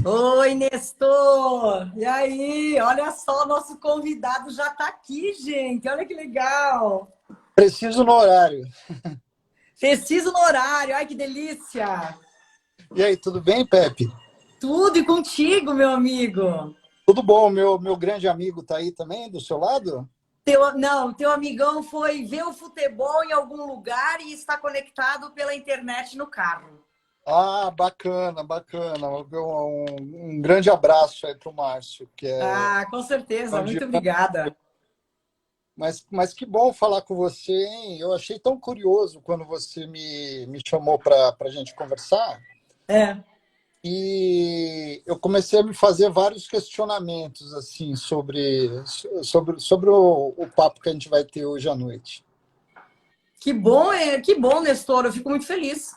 Oi, Nestor! E aí? Olha só, nosso convidado já está aqui, gente. Olha que legal. Preciso no horário. Preciso no horário. Ai, que delícia. E aí, tudo bem, Pepe? Tudo e contigo, meu amigo. Tudo bom, meu grande amigo tá aí também, do seu lado? Não, teu amigão foi ver o futebol em algum lugar e está conectado pela internet no carro. Ah, bacana, bacana. Um grande abraço aí pro Márcio, que é Ah, com certeza. onde... Muito obrigada. Mas que bom falar com você, hein? Eu achei tão curioso quando você me chamou para a gente conversar É. e eu comecei a me fazer vários questionamentos assim sobre o papo que a gente vai ter hoje à noite. Que bom, Nestor. Eu fico muito feliz.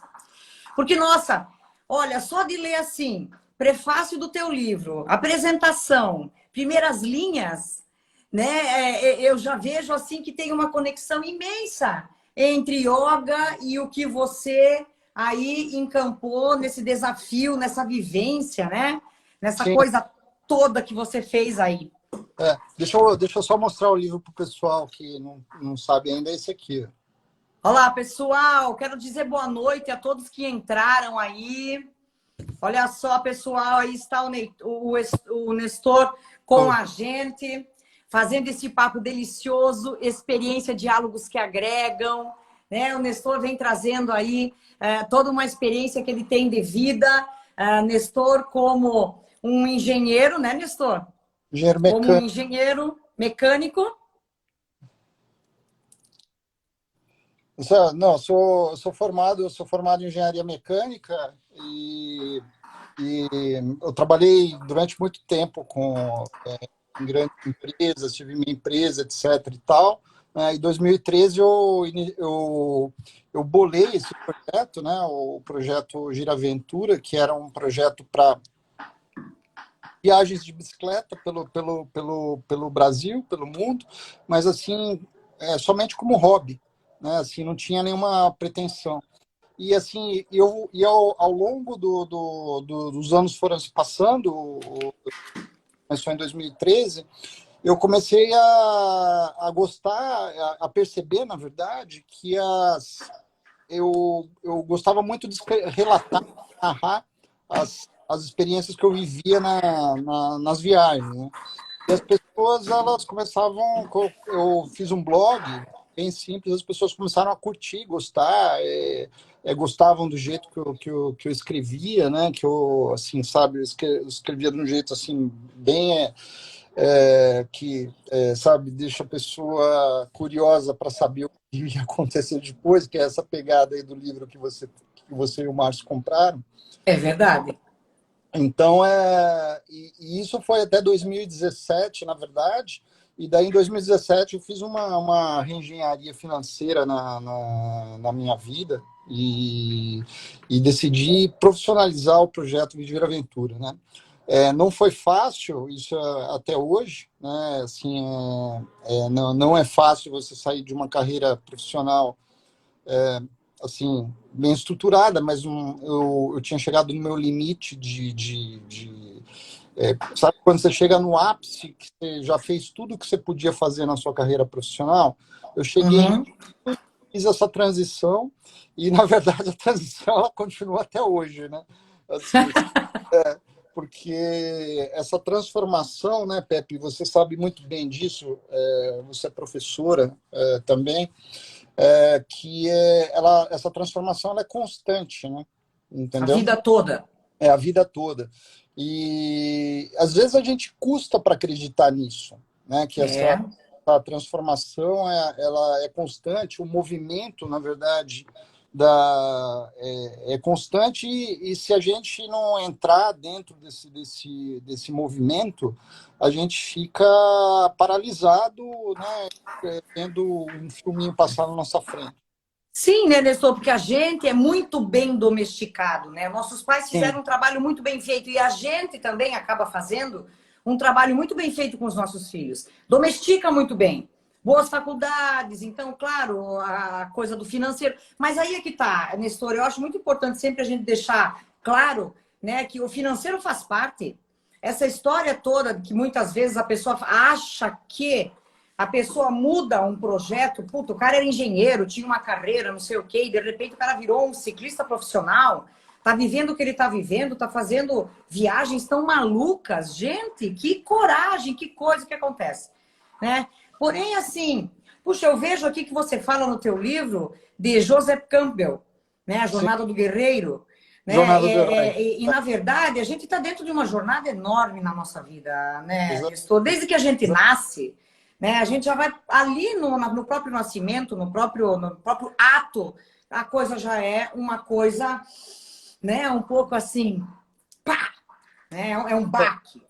Porque, nossa, olha, só de ler assim, prefácio do teu livro, apresentação, primeiras linhas, né? Eu já vejo assim que tem uma conexão imensa entre yoga e o que você aí encampou nesse desafio, nessa vivência, né? Nessa Sim. coisa toda que você fez aí. Deixa eu só mostrar o livro para o pessoal que não sabe ainda. É esse aqui. Olá, pessoal. Quero dizer boa noite a todos que entraram aí. Olha só, pessoal, aí está o Nestor com Ó. a gente, fazendo esse papo delicioso, experiência, diálogos que agregam, né? O Nestor vem trazendo aí toda uma experiência que ele tem de vida. Nestor como um engenheiro, né, Nestor? Engenheiro Como um mecânico. engenheiro mecânico. Não, eu sou formado em engenharia mecânica e eu trabalhei durante muito tempo em grandes empresas, tive minha empresa, etc. e tal. Em 2013 eu bolei esse projeto, né, o projeto Giraventura, que era um projeto para viagens de bicicleta pelo Brasil, pelo mundo, mas assim, somente como hobby, né? Assim, não tinha nenhuma pretensão. E assim, ao longo dos anos foram se passando, começou em 2013, eu comecei a gostar, a perceber, na verdade, que eu gostava muito de relatar, narrar as experiências que eu vivia nas viagens, né? E as pessoas, elas começavam... Eu fiz um blog bem simples, as pessoas começaram a curtir, gostar, gostavam do jeito que eu escrevia, né? Que eu, assim, sabe, eu escrevia de um jeito, assim, bem... sabe, deixa a pessoa curiosa para saber o que ia acontecer depois, que é essa pegada aí do livro que você e o Márcio compraram. É verdade. Então, e isso foi até 2017, na verdade, e daí em 2017 eu fiz uma reengenharia financeira na minha vida e decidi profissionalizar o projeto Viver Aventura, né? Não foi fácil isso até hoje, né? Assim, não é fácil você sair de uma carreira profissional assim, bem estruturada, mas eu tinha chegado no meu limite sabe quando você chega no ápice, que você já fez tudo o que você podia fazer na sua carreira profissional? Eu cheguei, Uhum. fiz essa transição, e na verdade a transição ela continua até hoje, né? Assim, porque essa transformação, né, Pepe, você sabe muito bem disso, você é professora também, essa transformação ela é constante, né? A Entendeu? vida toda. É a vida toda. E às vezes a gente custa para acreditar nisso, né? Que É. essa transformação ela é constante, o movimento, na verdade, é constante e se a gente não entrar dentro desse movimento, a gente fica paralisado, né? Vendo um filminho passar na nossa frente. Sim, né, Nestor? Porque a gente é muito bem domesticado, né? Nossos pais Sim, fizeram um trabalho muito bem feito e a gente também acaba fazendo um trabalho muito bem feito com os nossos filhos. Domestica muito bem. Boas faculdades, então, claro, a coisa do financeiro. Mas aí é que tá, Nestor, eu acho muito importante sempre a gente deixar claro, né? Que o financeiro faz parte. Essa história toda que muitas vezes a pessoa acha que a pessoa muda um projeto, puta, o cara era engenheiro, tinha uma carreira, não sei o quê, e de repente o cara virou um ciclista profissional, tá vivendo o que ele tá vivendo, tá fazendo viagens tão malucas. Gente, que coragem, que coisa que acontece, né? Porém, assim, puxa, eu vejo aqui que você fala no teu livro de Joseph Campbell, né? A Sim, Jornada do Guerreiro, né? jornada do herói. Na verdade, a gente está dentro de uma jornada enorme na nossa vida, né, Exa- Nestor? Desde que a gente exa- nasce, né? A gente já vai ali no próprio nascimento, no próprio ato, a coisa já é uma coisa, né? Um pouco assim, pá, né? É um baque.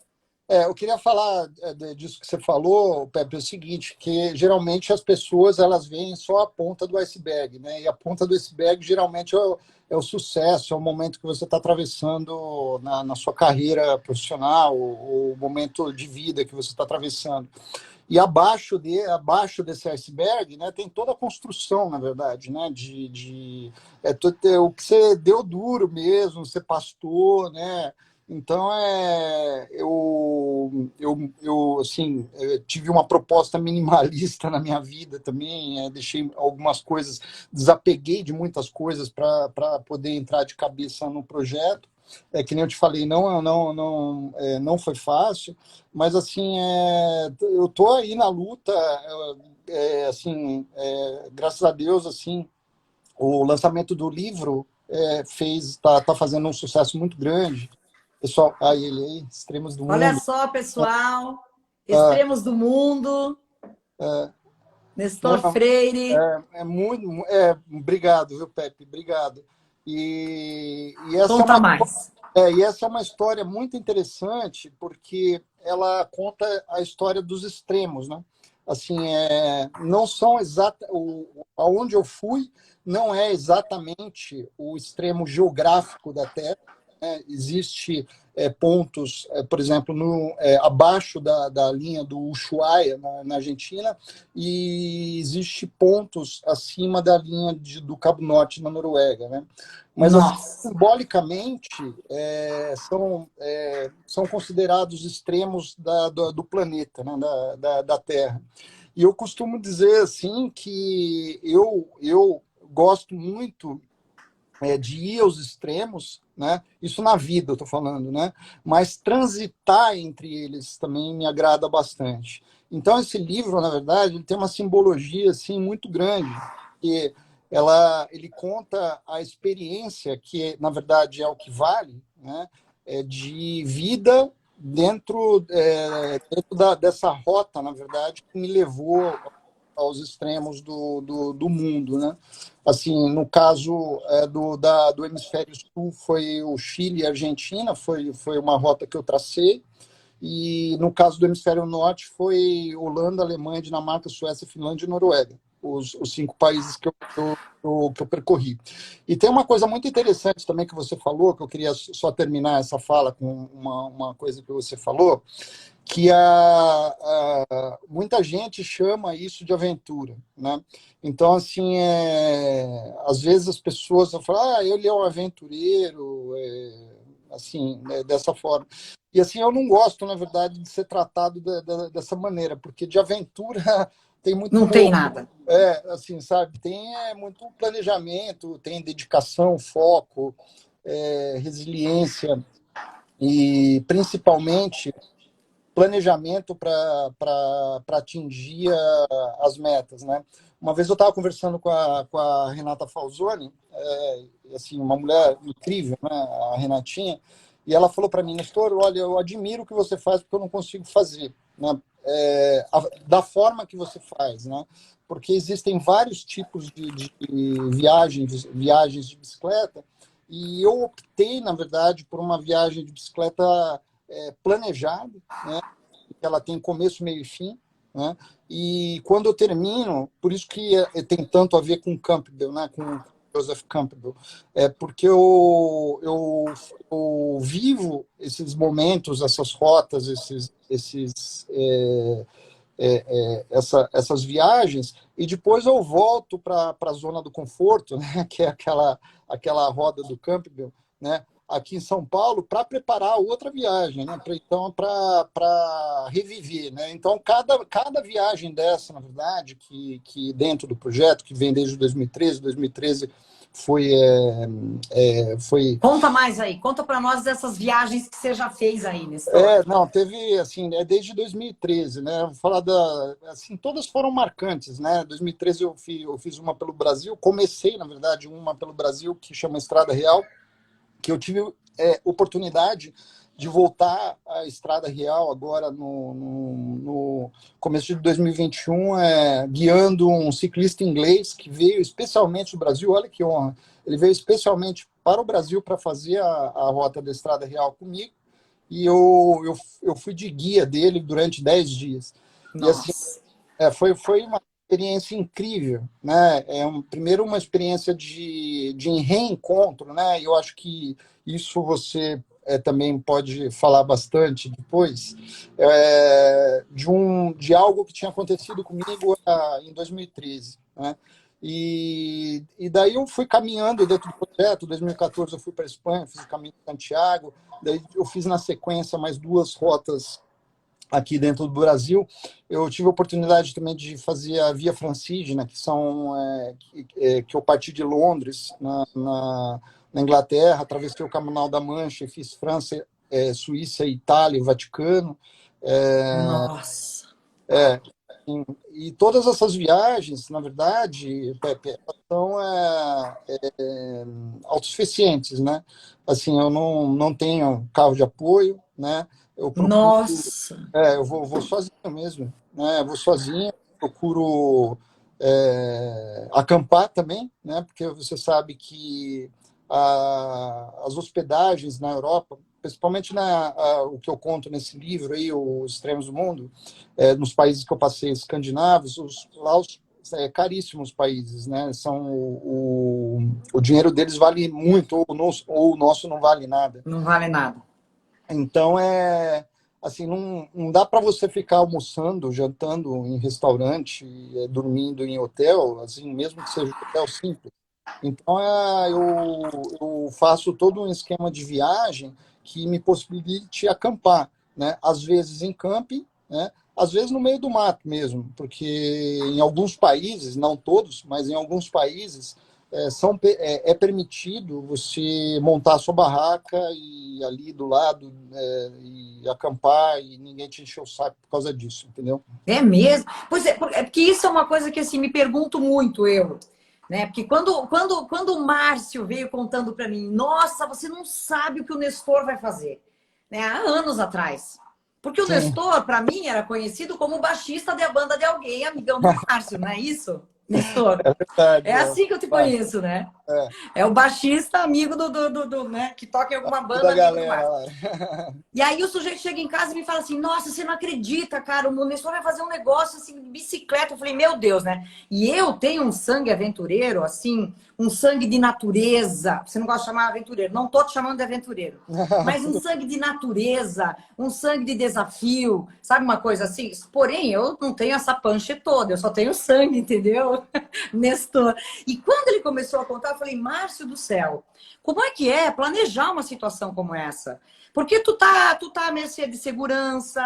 eu queria falar disso que você falou, Pepe, é o seguinte, que geralmente as pessoas elas veem só a ponta do iceberg, né? E a ponta do iceberg geralmente é o sucesso, é o momento que você está atravessando na sua carreira profissional, o momento de vida que você está atravessando. E abaixo desse iceberg, né, tem toda a construção, na verdade, né, o que você deu duro mesmo, você pastou, né? Então, eu assim, tive uma proposta minimalista na minha vida também, deixei algumas coisas, desapeguei de muitas coisas para poder entrar de cabeça no projeto. Que nem eu te falei, não foi fácil, mas assim, eu tô aí na luta, assim, graças a Deus, assim, o lançamento do livro tá fazendo um sucesso muito grande. Pessoal, aí ele aí, Extremos do Olha Mundo. só, pessoal, Ah, extremos do mundo, ah, Nestor não, Freire, obrigado, viu, Pepe? Obrigado. E essa é conta uma mais. E essa é uma história muito interessante, porque ela conta a história dos extremos, né? Assim, não são aonde eu fui não é exatamente o extremo geográfico da Terra, né? Existe pontos, por exemplo, abaixo da linha do Ushuaia, na Argentina, e existe pontos acima da linha do Cabo Norte, na Noruega, né? Mas, assim, Nossa. simbolicamente, são considerados extremos do planeta, né? da Terra. E eu costumo dizer assim que eu gosto muito de ir aos extremos, né? Isso na vida eu estou falando, né? Mas transitar entre eles também me agrada bastante. Então esse livro, na verdade, ele tem uma simbologia assim muito grande, que ele conta a experiência que na verdade é o que vale, né? De vida dessa rota, na verdade, que me levou aos extremos do mundo, né? Assim, no caso do hemisfério sul foi o Chile e a Argentina, foi uma rota que eu tracei, e no caso do hemisfério norte foi Holanda, Alemanha, Dinamarca, Suécia, Finlândia e Noruega, os 5 países que eu percorri. E tem uma coisa muito interessante também que você falou, que eu queria só terminar essa fala com uma coisa que você falou, que muita gente chama isso de aventura, né? Então, assim, às vezes as pessoas falam, ele é um aventureiro, assim, dessa forma. E assim, eu não gosto, na verdade, de ser tratado dessa maneira, porque de aventura tem muito Não tem pouco. nada. Assim, sabe? Tem muito planejamento, tem dedicação, foco, resiliência e, principalmente, planejamento para atingir as metas, né? Uma vez eu estava conversando com a Renata Falzoni, assim, uma mulher incrível, né? A Renatinha, e ela falou para mim, Nestor, olha, eu admiro o que você faz porque eu não consigo fazer, né? Da forma que você faz, né? Porque existem vários tipos de viagens de bicicleta, e eu optei, na verdade, por uma viagem de bicicleta planejada, né? Que ela tem começo, meio e fim, né? E quando eu termino, por isso que tem tanto a ver com Campbell, né? Com Joseph Campbell, porque eu vivo esses momentos, essas rotas, essas viagens, e depois eu volto para a zona do conforto, né? Que é aquela roda do Campbell, né, aqui em São Paulo para preparar outra viagem, né, para reviver, né? Então cada viagem dessa, na verdade, que dentro do projeto que vem desde 2013 foi foi Conta mais aí, conta para nós dessas viagens que você já fez aí, Nestor. não, teve, assim, desde 2013, né? Vou falar assim, todas foram marcantes, né? 2013 eu fiz uma pelo Brasil, comecei, na verdade, uma pelo Brasil que chama Estrada Real, que eu tive oportunidade de voltar à Estrada Real agora no começo de 2021, guiando um ciclista inglês que veio especialmente do Brasil, olha que honra, ele veio especialmente para o Brasil para fazer a rota da Estrada Real comigo, e eu fui de guia dele durante 10 dias. E assim, Nossa. foi uma experiência incrível, né? Primeiro uma experiência de reencontro, né? Eu acho que isso você também pode falar bastante depois, de algo que tinha acontecido comigo em 2013, né? E daí eu fui caminhando dentro do projeto. Em 2014 eu fui para a Espanha, fiz o caminho de Santiago, daí eu fiz na sequência mais 2 rotas aqui dentro do Brasil. Eu tive a oportunidade também de fazer a Via Francígena, que eu parti de Londres, na Inglaterra, atravessei o Canal da Mancha e fiz França, Suíça, Itália, Vaticano. É, Nossa. é, e todas essas viagens, na verdade, Pepe, são autossuficientes, né? Assim, eu não tenho carro de apoio, né? Eu procuro, Nossa. eu vou sozinho mesmo, né? Eu vou sozinho, procuro acampar também, né? Porque você sabe que as hospedagens na Europa, principalmente o que eu conto nesse livro aí, Os Extremos do Mundo, nos países que eu passei, escandinavos, lá caríssimos países, né? O dinheiro deles vale muito, ou o nosso não vale nada. Não vale nada. Então, assim, não dá para você ficar almoçando, jantando em restaurante, dormindo em hotel, assim, mesmo que seja um hotel simples. Então, eu faço todo um esquema de viagem que me possibilite acampar, né? Às vezes em camping, né? Às vezes no meio do mato mesmo, porque em alguns países, não todos, mas em alguns países, é permitido você montar a sua barraca e ali do lado, e acampar, e ninguém te encher o saco por causa disso, entendeu? É mesmo? Pois é, porque isso é uma coisa que assim me pergunto muito eu, né? Porque quando o Márcio veio contando para mim, nossa, você não sabe o que o Nestor vai fazer, né? Há anos atrás. Porque o Sim, Nestor, para mim, era conhecido como o baixista da banda de alguém, amigão do Márcio, não é isso, Nestor? é verdade. É assim que eu te conheço, né? É, É o baixista amigo né? Que toca em alguma da banda, amigo do galera Márcio. lá. E aí o sujeito chega em casa e me fala assim, nossa, você não acredita, cara, o Nestor vai fazer um negócio assim, de bicicleta. Eu falei, meu Deus, né? E eu tenho um sangue aventureiro, assim, um sangue de natureza. Você não gosta de chamar aventureiro, não tô te chamando de aventureiro. Mas um sangue de natureza, um sangue de desafio, sabe uma coisa assim? Porém, eu não tenho essa panche toda, eu só tenho sangue, entendeu? Nestor. E quando ele começou a contar, eu falei, Márcio do céu, como é que é planejar uma situação como essa? Porque tu tá à mercê de segurança,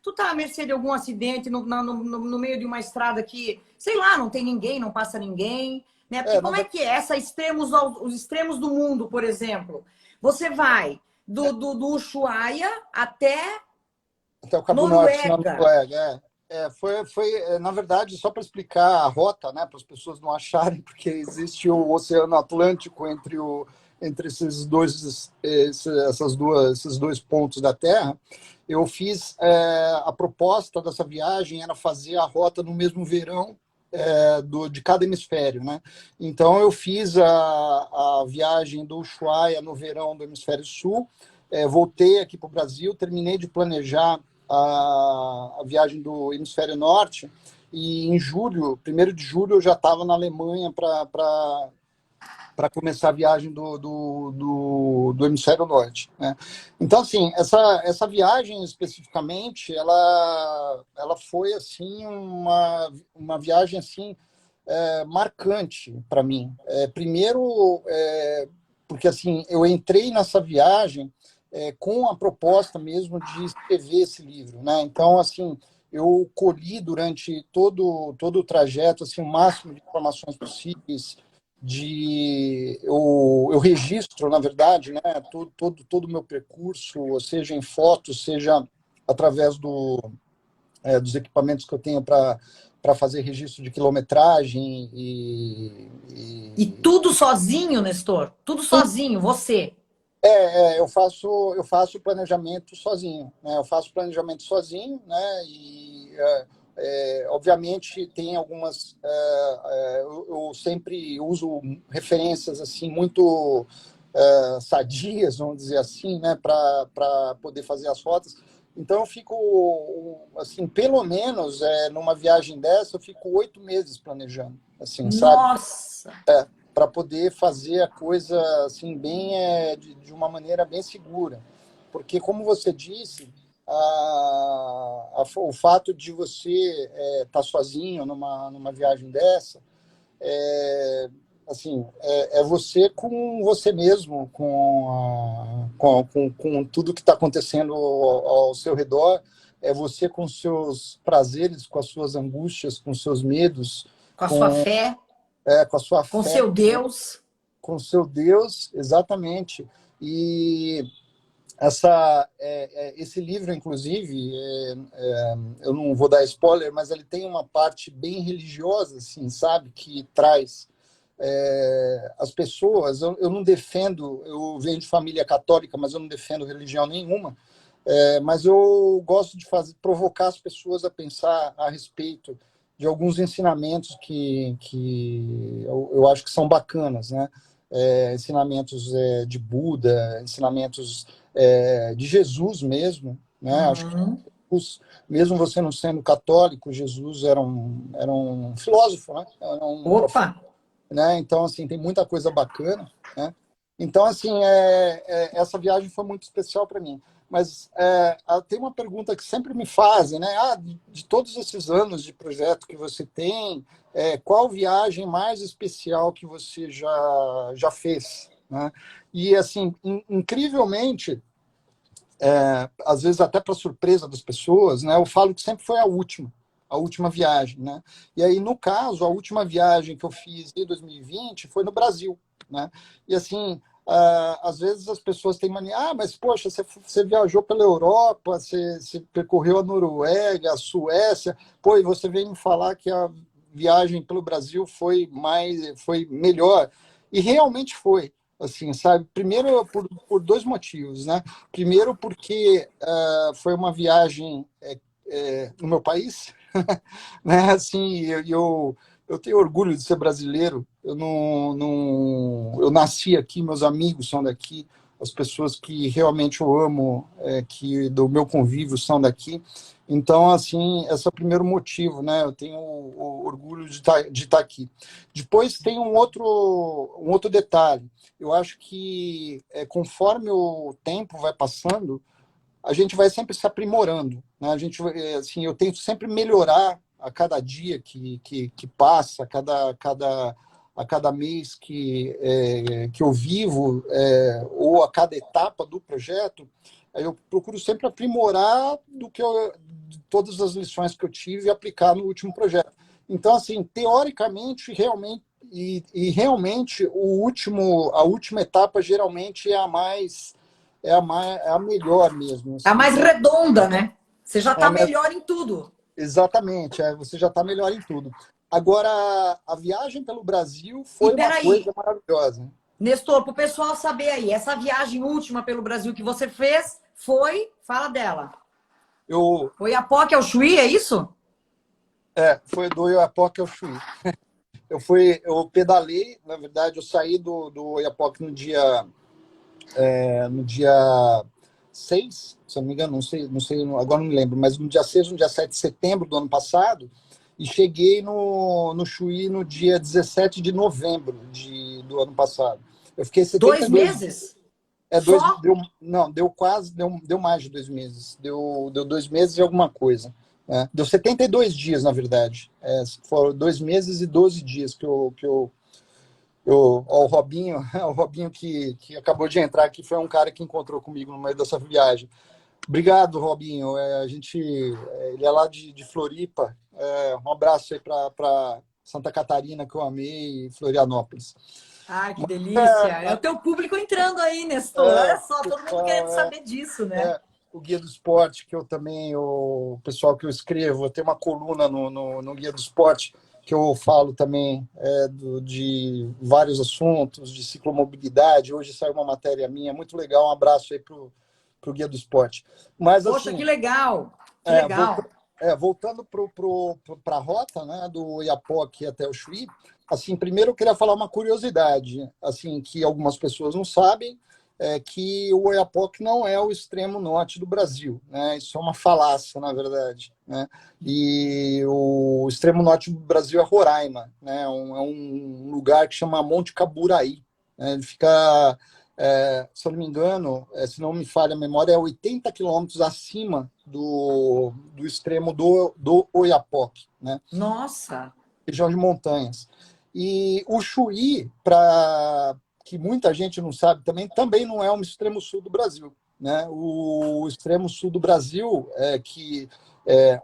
tu tá à mercê de algum acidente no meio de uma estrada que, sei lá, não tem ninguém, não passa ninguém, né? Porque Na como é verdade, que é? Os extremos do mundo, por exemplo. Você vai do Ushuaia até até o Cabo Norte, na Noruega. Noruega. Na verdade, só para explicar a rota, né, para as pessoas não acharem, porque existe o Oceano Atlântico entre esses dois pontos da Terra. Eu fiz a proposta dessa viagem era fazer a rota no mesmo verão de cada hemisfério, né? Então eu fiz a viagem do Ushuaia no verão do hemisfério sul, voltei aqui para o Brasil, terminei de planejar a viagem do hemisfério norte, e em julho, 1º de julho, eu já estava na Alemanha para começar a viagem do hemisfério norte, né? Então, assim, essa viagem especificamente, ela foi, assim, uma viagem, assim, marcante para mim. Primeiro, porque assim, eu entrei nessa viagem com a proposta mesmo de escrever esse livro, né? Então, assim, eu colhi durante todo o trajeto assim, o máximo de informações possíveis, eu registro, na verdade, né, todo o meu percurso, seja em fotos, seja através dos equipamentos que eu tenho para fazer registro de quilometragem E tudo sozinho, Nestor? Tudo sozinho, você? eu faço planejamento sozinho, né? Eu faço planejamento sozinho, né? E obviamente tem algumas, eu sempre uso referências assim muito sadias, vamos dizer assim, né? Para poder fazer as rotas. Então eu fico assim, pelo menos numa viagem dessa, eu fico 8 meses planejando, assim, sabe? Nossa! Para poder fazer a coisa assim bem de uma maneira bem segura, porque como você disse, o fato de você estar sozinho numa viagem dessa assim é você com você mesmo, com tudo que está acontecendo ao seu redor, é você com seus prazeres, com as suas angústias, com seus medos, Com a sua com, fé, com a sua com fé, seu Deus. com o seu Deus, exatamente. E esse livro, inclusive, eu não vou dar spoiler, mas ele tem uma parte bem religiosa, assim, sabe, que traz as pessoas. Eu não defendo, eu venho de família católica, mas eu não defendo religião nenhuma. Mas eu gosto de provocar as pessoas a pensar a respeito de alguns ensinamentos que eu acho que são bacanas, né? Ensinamentos de Buda, ensinamentos de Jesus mesmo, né? Acho que Uhum. mesmo você não sendo católico, Jesus era um filósofo, né? Era um Opa! profeta, né? Então, assim, tem muita coisa bacana, né? Então, assim, essa viagem foi muito especial para mim. Mas tem uma pergunta que sempre me fazem, né? De todos esses anos de projeto que você tem, qual viagem mais especial que você já fez, né? E, assim, incrivelmente, às vezes até para surpresa das pessoas, né? Eu falo que sempre foi a última viagem, né? E aí, no caso, a última viagem que eu fiz em 2020 foi no Brasil, né? E assim, às vezes as pessoas têm mania, mas poxa, você viajou pela Europa, você percorreu a Noruega, a Suécia, pô, e você vem me falar que a viagem pelo Brasil foi melhor. E realmente foi, assim, sabe? Primeiro por dois motivos, né? Primeiro porque foi uma viagem no meu país, né? Assim, eu tenho orgulho de ser brasileiro. Eu nasci aqui, meus amigos são daqui, as pessoas que realmente eu amo, que do meu convívio são daqui. Então, assim, esse é o primeiro motivo, né? Eu tenho o orgulho de estar aqui. Depois tem um outro detalhe. Eu acho que conforme o tempo vai passando, a gente vai sempre se aprimorando, né? Assim, eu tento sempre melhorar a cada dia que passa, a cada mês que eu vivo, ou a cada etapa do projeto. Eu procuro sempre aprimorar de todas as lições que eu tive e aplicar no último projeto. Então, assim, teoricamente, realmente, realmente a última etapa geralmente é a melhor mesmo, A assim, mais sabe? redonda, né? Você já É, está melhor em tudo. exatamente, você já está melhor em tudo. Agora, a viagem pelo Brasil E foi uma peraí, coisa maravilhosa. Nestor, para o pessoal saber aí, essa viagem última pelo Brasil que você fez fala dela. Eu, Oiapoque ao Chuí, é isso? foi do Oiapoque ao Chuí. Eu pedalei, na verdade, eu saí do Oiapoque no dia 6, se eu não me engano, não sei, agora não me lembro, mas no dia 6, no dia 7 de setembro do ano passado, e cheguei no Chuí no dia 17 de novembro do ano passado. Eu fiquei 2 72 dias. meses? Só? Não, deu mais de 2 meses. Deu 2 meses e alguma coisa. Deu 72 dias, na verdade. Foram 2 meses e 12 dias que eu Ó, o Robinho, o Robinho que acabou de entrar aqui, foi um cara que encontrou comigo no meio dessa viagem. Obrigado, Robinho. Ele é lá de Floripa. Um abraço aí para Santa Catarina, que eu amei, e Florianópolis. Ai, que Mas, delícia. É o teu público entrando aí, Nestor. Olha só, todo mundo querendo pessoal, saber disso, né? o Guia do Esporte, que eu também, o pessoal que eu escrevo, eu tenho uma coluna no Guia do Esporte, que eu falo também de vários assuntos, de ciclomobilidade. Hoje saiu uma matéria minha, muito legal. Um abraço aí para o Guia do Esporte. Mas, Poxa, que assim, legal. Que é, legal. voltando para a rota, né, do Oiapoque até o Chuí, assim, primeiro eu queria falar uma curiosidade, assim, que algumas pessoas não sabem, que o Oiapoque não é o extremo norte do Brasil, né? Isso é uma falácia, na verdade, né? E o extremo norte do Brasil é Roraima, né? É um lugar que chama Monte Caburaí, né? Ele fica, se eu não me engano, se não me falha a memória, é 80 quilômetros acima do extremo do Oiapoque, né? Nossa. Região de montanhas. E o Chuí, para que muita gente não sabe também não é o extremo sul do Brasil, né? O extremo sul do Brasil,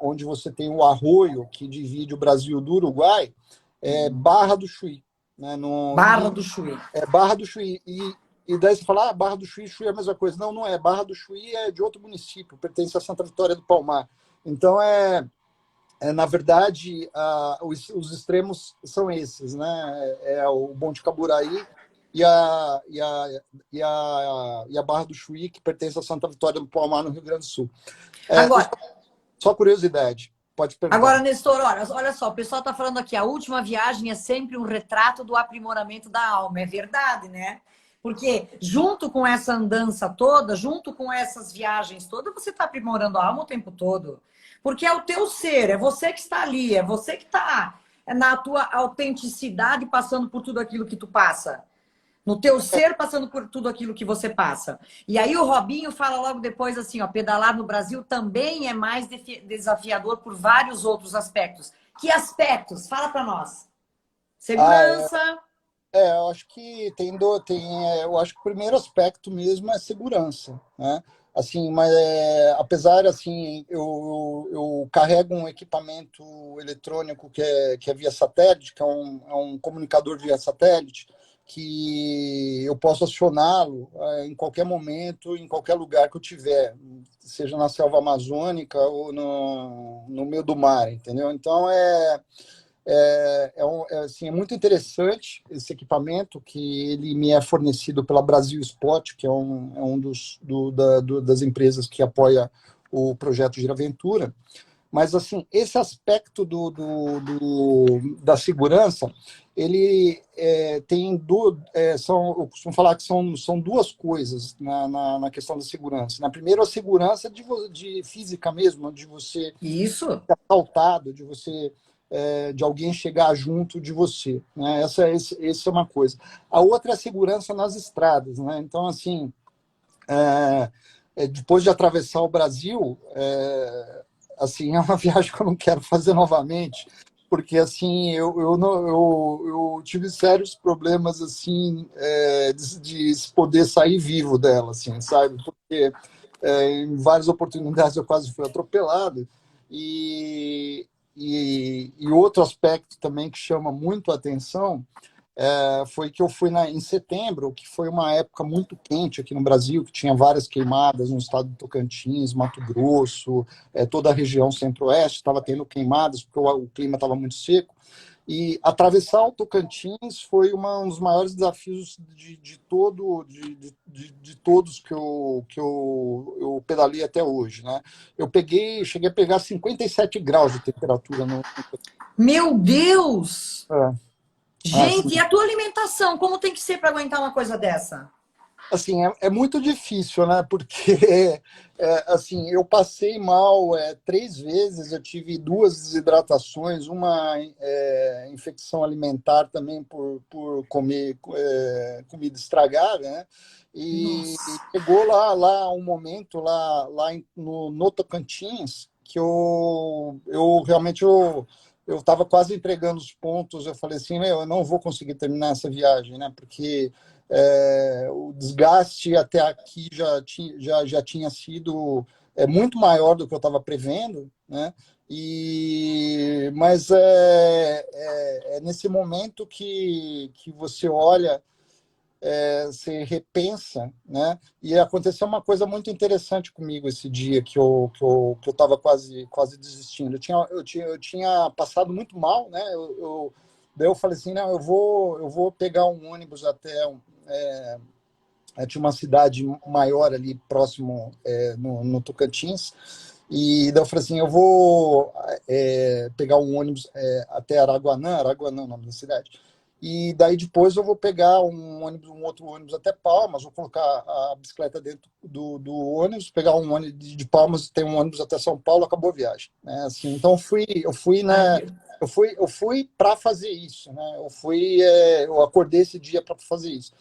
onde você tem o arroio que divide o Brasil do Uruguai, é Barra do Chuí, né? Barra do Chuí. É Barra do Chuí. E daí você fala, Barra do Chuí, Chuí é a mesma coisa. Não, não é. Barra do Chuí é de outro município, pertence a Santa Vitória do Palmar. Então, na verdade, os extremos são esses, né? É o Monte Caburaí e a Barra do Chuí, que pertence a Santa Vitória do Palmar, no Rio Grande do Sul. Agora, Só curiosidade, pode agora, perguntar. Nestor, olha só, o pessoal está falando aqui, a última viagem é sempre um retrato do aprimoramento da alma. É verdade, né? Porque junto com essa andança toda, junto com essas viagens todas, você está aprimorando a alma o tempo todo. Porque é o teu ser, é você que está ali, é você que está na tua autenticidade passando por tudo aquilo que tu passa. No teu ser, passando por tudo aquilo que você passa. E aí o Robinho fala logo depois assim, ó, pedalar no Brasil também é mais desafiador por vários outros aspectos. Que aspectos? Fala para nós. Ah, Segurança. eu acho que eu acho que o primeiro aspecto mesmo é segurança, né? Assim, mas apesar assim, eu carrego um equipamento eletrônico que é via satélite, que é um comunicador via satélite, que eu posso acioná-lo em qualquer momento, em qualquer lugar que eu tiver, seja na selva amazônica ou no meio do mar, entendeu? Então assim, é muito interessante esse equipamento, que ele me é fornecido pela Brasil Spot, que é um das empresas que apoia o projeto Giraventura. Mas, assim, esse aspecto da segurança, ele eu costumo falar que são duas coisas na questão da segurança. Na primeira, a segurança de física mesmo, de você Isso. ser assaltado, de alguém chegar junto de você, né? Essa é uma coisa. A outra é a segurança nas estradas, né? Então, assim, depois de atravessar o Brasil, assim, é uma viagem que eu não quero fazer novamente, porque, assim, eu tive sérios problemas, assim, de poder sair vivo dela, assim, sabe? Porque em várias oportunidades eu quase fui atropelado. E outro aspecto também que chama muito a atenção foi que eu fui em setembro, que foi uma época muito quente aqui no Brasil, que tinha várias queimadas no estado do Tocantins, Mato Grosso, toda a região centro-oeste estava tendo queimadas, porque o clima estava muito seco. E atravessar o Tocantins foi um dos maiores desafios de todos que eu pedalei até hoje, né? Cheguei a pegar 57 graus de temperatura no. Meu Deus! É, Gente, e assim, a tua alimentação? Como tem que ser para aguentar uma coisa dessa? assim, é muito difícil, né? Porque assim, eu passei mal 3 vezes, eu tive 2 desidratações, uma infecção alimentar também por comer comida estragada, né? E Nossa. chegou lá um momento no Tocantins que eu realmente eu estava quase entregando os pontos, eu falei assim, eu não vou conseguir terminar essa viagem, né? Porque o desgaste até aqui já tinha sido muito maior do que eu estava prevendo, né? Mas é nesse momento que você olha, você repensa, né? E aconteceu uma coisa muito interessante comigo esse dia que eu estava quase desistindo. Eu tinha passado muito mal, né? Daí eu falei assim, não, eu vou pegar um ônibus até tinha uma cidade maior ali próximo, no Tocantins, e daí eu falei assim, eu vou pegar um ônibus até Araguanã é o nome da cidade, e daí depois eu vou pegar um outro ônibus até Palmas, vou colocar a bicicleta dentro do ônibus, pegar um ônibus de Palmas, tem um ônibus até São Paulo, acabou a viagem, né? Assim, então eu fui né, eu fui para fazer isso, né? Eu acordei esse dia para fazer isso.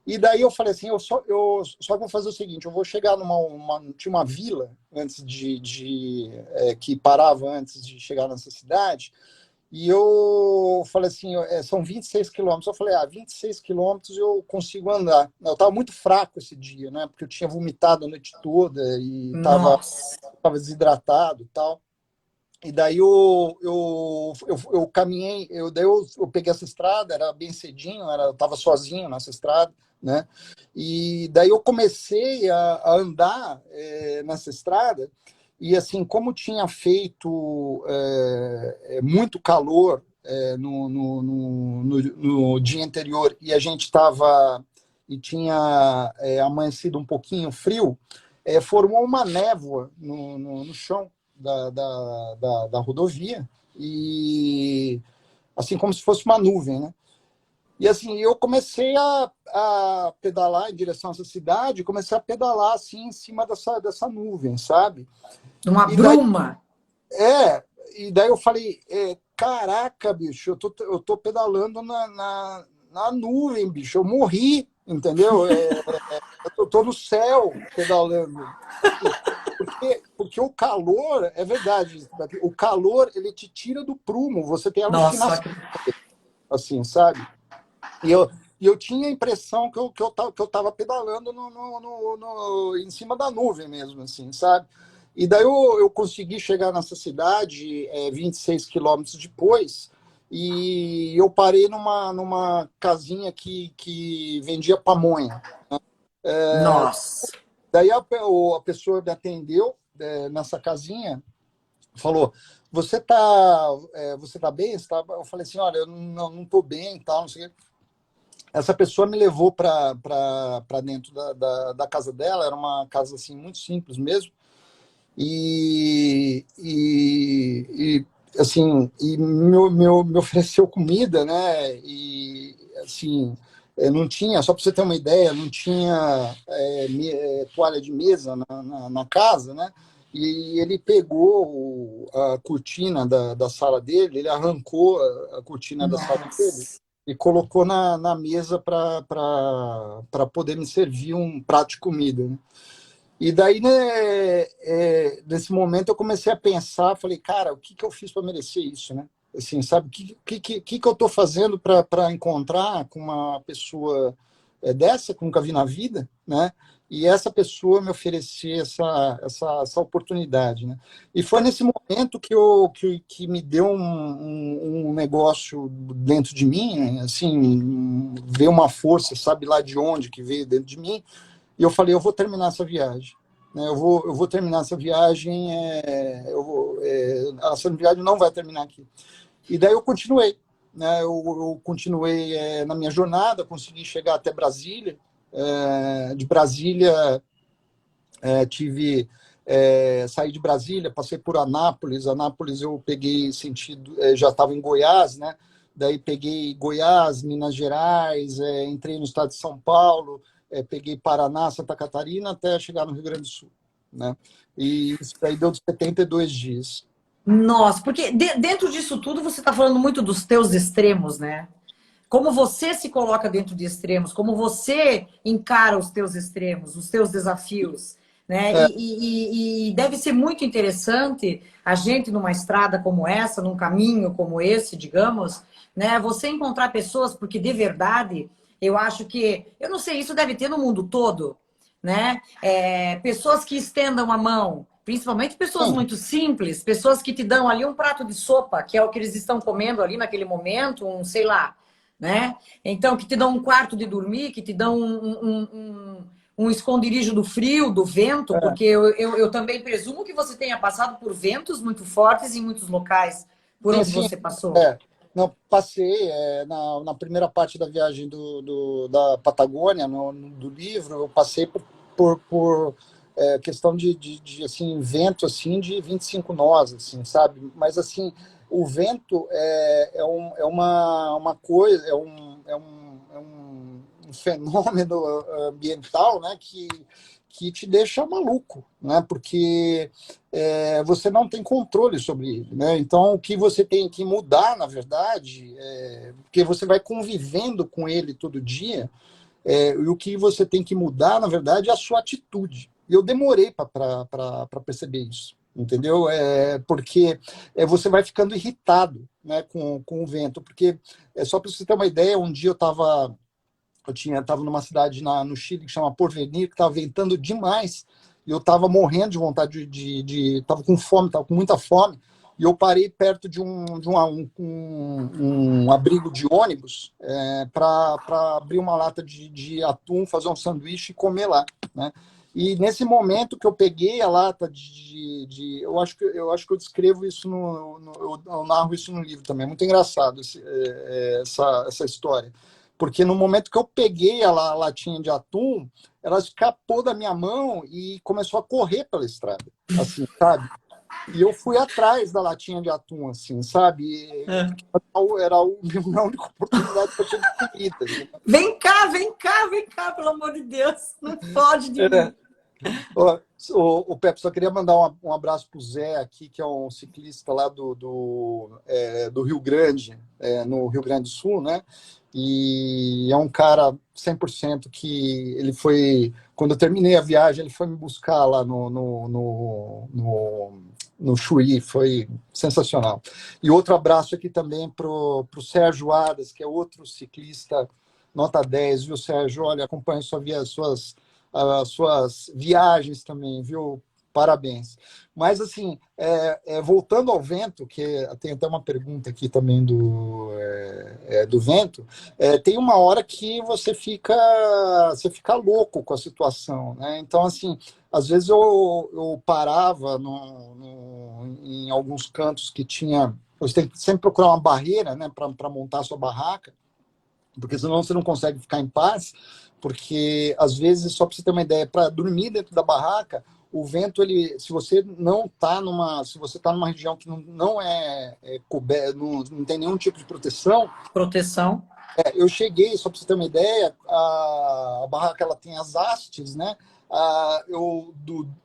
E daí eu falei assim, eu só vou fazer o seguinte, eu vou chegar tinha uma vila antes que parava antes de chegar nessa cidade, e eu falei assim, são 26 quilômetros. Eu falei, 26 quilômetros eu consigo andar. Eu estava muito fraco esse dia, né? Porque eu tinha vomitado a noite toda e estava desidratado e tal. E daí eu caminhei, eu peguei essa estrada, era bem cedinho, eu estava sozinho nessa estrada, né? E daí eu comecei a andar nessa estrada, e assim, como tinha feito muito calor no dia anterior, e a gente estava, e tinha amanhecido um pouquinho frio, formou uma névoa no chão da rodovia, e assim como se fosse uma nuvem, né? E assim, eu comecei a pedalar em direção a essa cidade, comecei a pedalar assim em cima dessa nuvem, sabe? Uma E daí, bruma. e daí eu falei, caraca, bicho, eu tô pedalando na nuvem, bicho, eu morri, entendeu? Eu tô no céu pedalando. Assim, porque o calor, é verdade, o calor, ele te tira do prumo, você tem Nossa, alucinação, assim, sabe? E eu tinha a impressão que eu tava pedalando em cima da nuvem mesmo, assim, sabe? E daí eu consegui chegar nessa cidade 26 quilômetros depois, e eu parei numa casinha que vendia pamonha. nossa. Daí a pessoa me atendeu nessa casinha, falou, você tá bem? Eu falei assim, olha, eu não tô bem, tal, não sei o quê. Essa pessoa me levou para dentro da casa dela, era uma casa assim muito simples mesmo, assim, me ofereceu comida, né? E assim, não tinha, só para você ter uma ideia, não tinha toalha de mesa na casa, né? E ele pegou a cortina da sala dele, ele arrancou a cortina da sala dele Nossa. e colocou na mesa para poder me servir um prato de comida, né? E daí, né, nesse momento, eu comecei a pensar, falei, cara, o que eu fiz para merecer isso, né? Assim, sabe, o que eu estou fazendo para encontrar com uma pessoa dessa, que eu nunca vi na vida, né? E essa pessoa me oferecer essa oportunidade, né? E foi nesse momento que me deu um negócio dentro de mim, assim, veio uma força, sabe lá de onde que veio dentro de mim, e eu falei, eu vou terminar essa viagem. Né? Eu vou terminar essa viagem, essa viagem não vai terminar aqui. E daí eu continuei. Né? Eu continuei na minha jornada, consegui chegar até Brasília. De Brasília, saí de Brasília, passei por Anápolis. Anápolis eu peguei sentido, já estava em Goiás, né? Daí peguei Goiás, Minas Gerais, entrei no estado de São Paulo, peguei Paraná, Santa Catarina, até chegar no Rio Grande do Sul, né? E isso aí deu 72 dias. Nossa, porque dentro disso tudo você está falando muito dos teus extremos, né? Como você se coloca dentro de extremos, como você encara os teus extremos, os teus desafios, né? É, E deve ser muito interessante a gente numa estrada como essa, num caminho como esse, digamos, né? Você encontrar pessoas, porque de verdade, eu acho que, eu não sei, isso deve ter no mundo todo, né? Pessoas que estendam a mão, principalmente pessoas sim, muito simples, pessoas que te dão ali um prato de sopa, que é o que eles estão comendo ali naquele momento, um, sei lá, né? Então, que te dão um quarto de dormir, que te dão um esconderijo do frio, do vento, é, porque eu também presumo que você tenha passado por ventos muito fortes em muitos locais por sim, onde sim, você passou. é. Não, passei na primeira parte da viagem da Patagônia, do livro, eu passei por questão de, assim, vento assim, de 25 nós, assim, sabe? Mas, assim, o vento uma coisa, um fenômeno ambiental, né, que te deixa maluco, né? Porque você não tem controle sobre ele, né? Então, o que você tem que mudar, na verdade, porque você vai convivendo com ele todo dia, e o que você tem que mudar, na verdade, é a sua atitude. E eu demorei para perceber isso, entendeu? Porque você vai ficando irritado, né, com o vento, porque só para você ter uma ideia, um dia estava numa cidade no Chile que chama Porvenir, que estava ventando demais, e eu estava morrendo de vontade estava com fome, estava com muita fome, e eu parei perto de um abrigo de ônibus para abrir uma lata de atum, fazer um sanduíche e comer lá, né? E nesse momento que eu peguei a lata eu acho que eu descrevo isso eu narro isso no livro também. É muito engraçado essa história, porque no momento que eu peguei a latinha de atum, ela escapou da minha mão e começou a correr pela estrada, assim, sabe? E eu fui atrás da latinha de atum, assim, sabe? Porque era a minha única oportunidade que eu tinha de comida. Vem cá, vem cá, vem cá, pelo amor de Deus, não foge de É. mim. O Pepe, só queria mandar um abraço para o Zé aqui, que é um ciclista lá do Rio Grande, no Rio Grande do Sul, né? E é um cara 100% que ele foi, quando eu terminei a viagem, ele foi me buscar lá no Chuí, foi sensacional. E outro abraço aqui também para o Sérgio Adas, que é outro ciclista nota 10, viu, Sérgio? Olha, acompanho as suas viagens também, viu? Parabéns. Mas, assim, voltando ao vento, que tem até uma pergunta aqui também do vento, tem uma hora que você fica louco com a situação, né? Então, assim, às vezes eu parava em alguns cantos que tinha. Você tem que sempre procurar uma barreira, né, para montar a sua barraca, porque senão você não consegue ficar em paz, porque às vezes, só para você ter uma ideia, para dormir dentro da barraca, o vento, se você não está se você está numa região que não é coberta, não tem nenhum tipo de proteção. Proteção. Eu cheguei, só para você ter uma ideia, a barraca ela tem as hastes, né?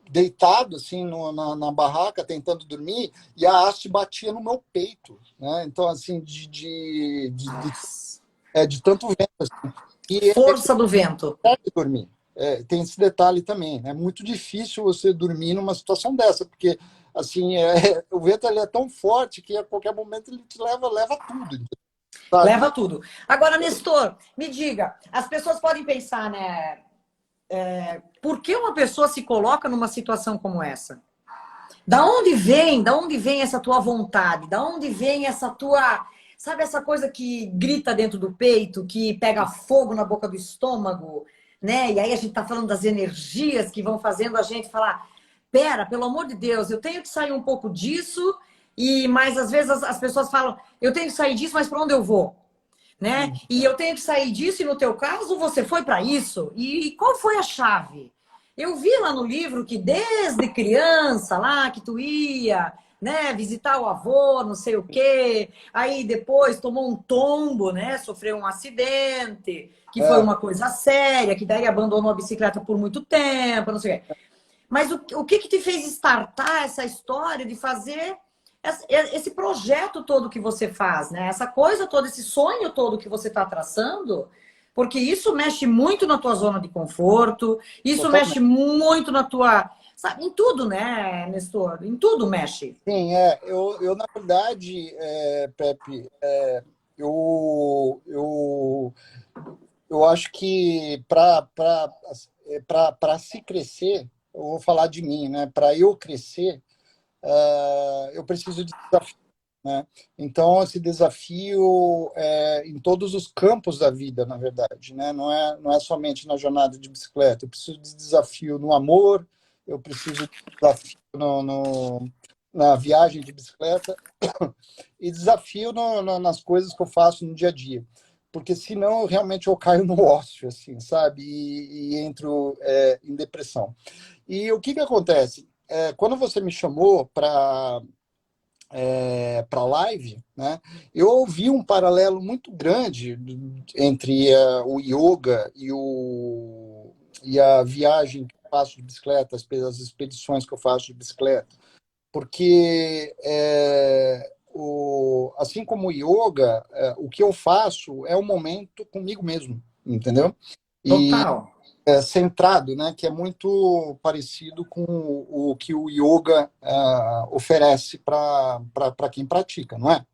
Deitado assim na barraca, tentando dormir, e a haste batia no meu peito, né? Então, assim, de tanto vento. Assim. E Força do vento. consegue dormir. Tem esse detalhe também. É muito difícil você dormir numa situação dessa, porque assim, o vento ele é tão forte que a qualquer momento ele te leva tudo, Leva sabe? tudo. Agora, Nestor, me diga, as pessoas podem pensar, né? Por que uma pessoa se coloca numa situação como essa? Da onde vem essa tua vontade? Da onde vem essa tua, sabe, essa coisa que grita dentro do peito, que pega fogo na boca do estômago, né? E aí a gente tá falando das energias que vão fazendo a gente falar, pera, pelo amor de Deus, eu tenho que sair um pouco disso, mas às vezes as pessoas falam, eu tenho que sair disso, mas para onde eu vou? Né? E eu tenho que sair disso, e no teu caso, você foi para isso? E qual foi a chave? Eu vi lá no livro que desde criança, lá que tu ia, né, visitar o avô, não sei o quê, aí depois tomou um tombo, né, sofreu um acidente, que foi É, uma coisa séria, que daí abandonou a bicicleta por muito tempo, não sei o quê. Mas o que te fez startar essa história de fazer esse projeto todo que você faz, né? Essa coisa toda, esse sonho todo que você está traçando, porque isso mexe muito na tua zona de conforto, isso mexe totalmente. muito na tua. sabe? Em tudo, né, Nestor? Em tudo mexe. Sim, eu na verdade, Pepe, eu, eu acho que para se crescer, eu vou falar de mim, né? Para eu crescer, eu preciso de desafio, né? Então, esse desafio é em todos os campos da vida, na verdade, né? Não é somente na jornada de bicicleta. Eu preciso de desafio no amor, eu preciso de desafio na viagem de bicicleta e desafio nas coisas que eu faço no dia a dia. Porque senão eu realmente eu caio no ócio, assim, sabe? E entro em depressão. E o que que acontece? Quando você me chamou para live, né? Eu ouvi um paralelo muito grande entre o yoga e a viagem que eu faço de bicicleta, as expedições que eu faço de bicicleta, porque assim como o yoga, o que eu faço é um momento comigo mesmo, entendeu? E Total. centrado, né, que é muito parecido com o que o yoga oferece para quem pratica, não é?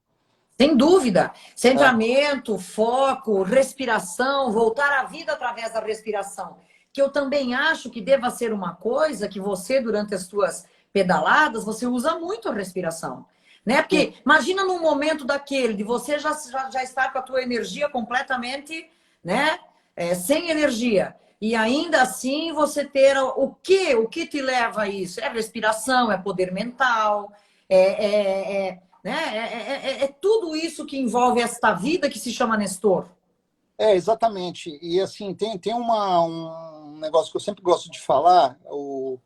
Sem dúvida. É, Centramento, foco, respiração, voltar à vida através da respiração. Que eu também acho que deva ser uma coisa que você, durante as suas pedaladas, você usa muito a respiração. Né? sim, Porque imagina num momento daquele, de você já estar com a tua energia completamente, né? Sem energia. E ainda assim você ter o que te leva a isso? É respiração, é poder mental, né? É tudo isso que envolve esta vida que se chama Nestor. exatamente. E assim, tem um negócio que eu sempre gosto de falar, o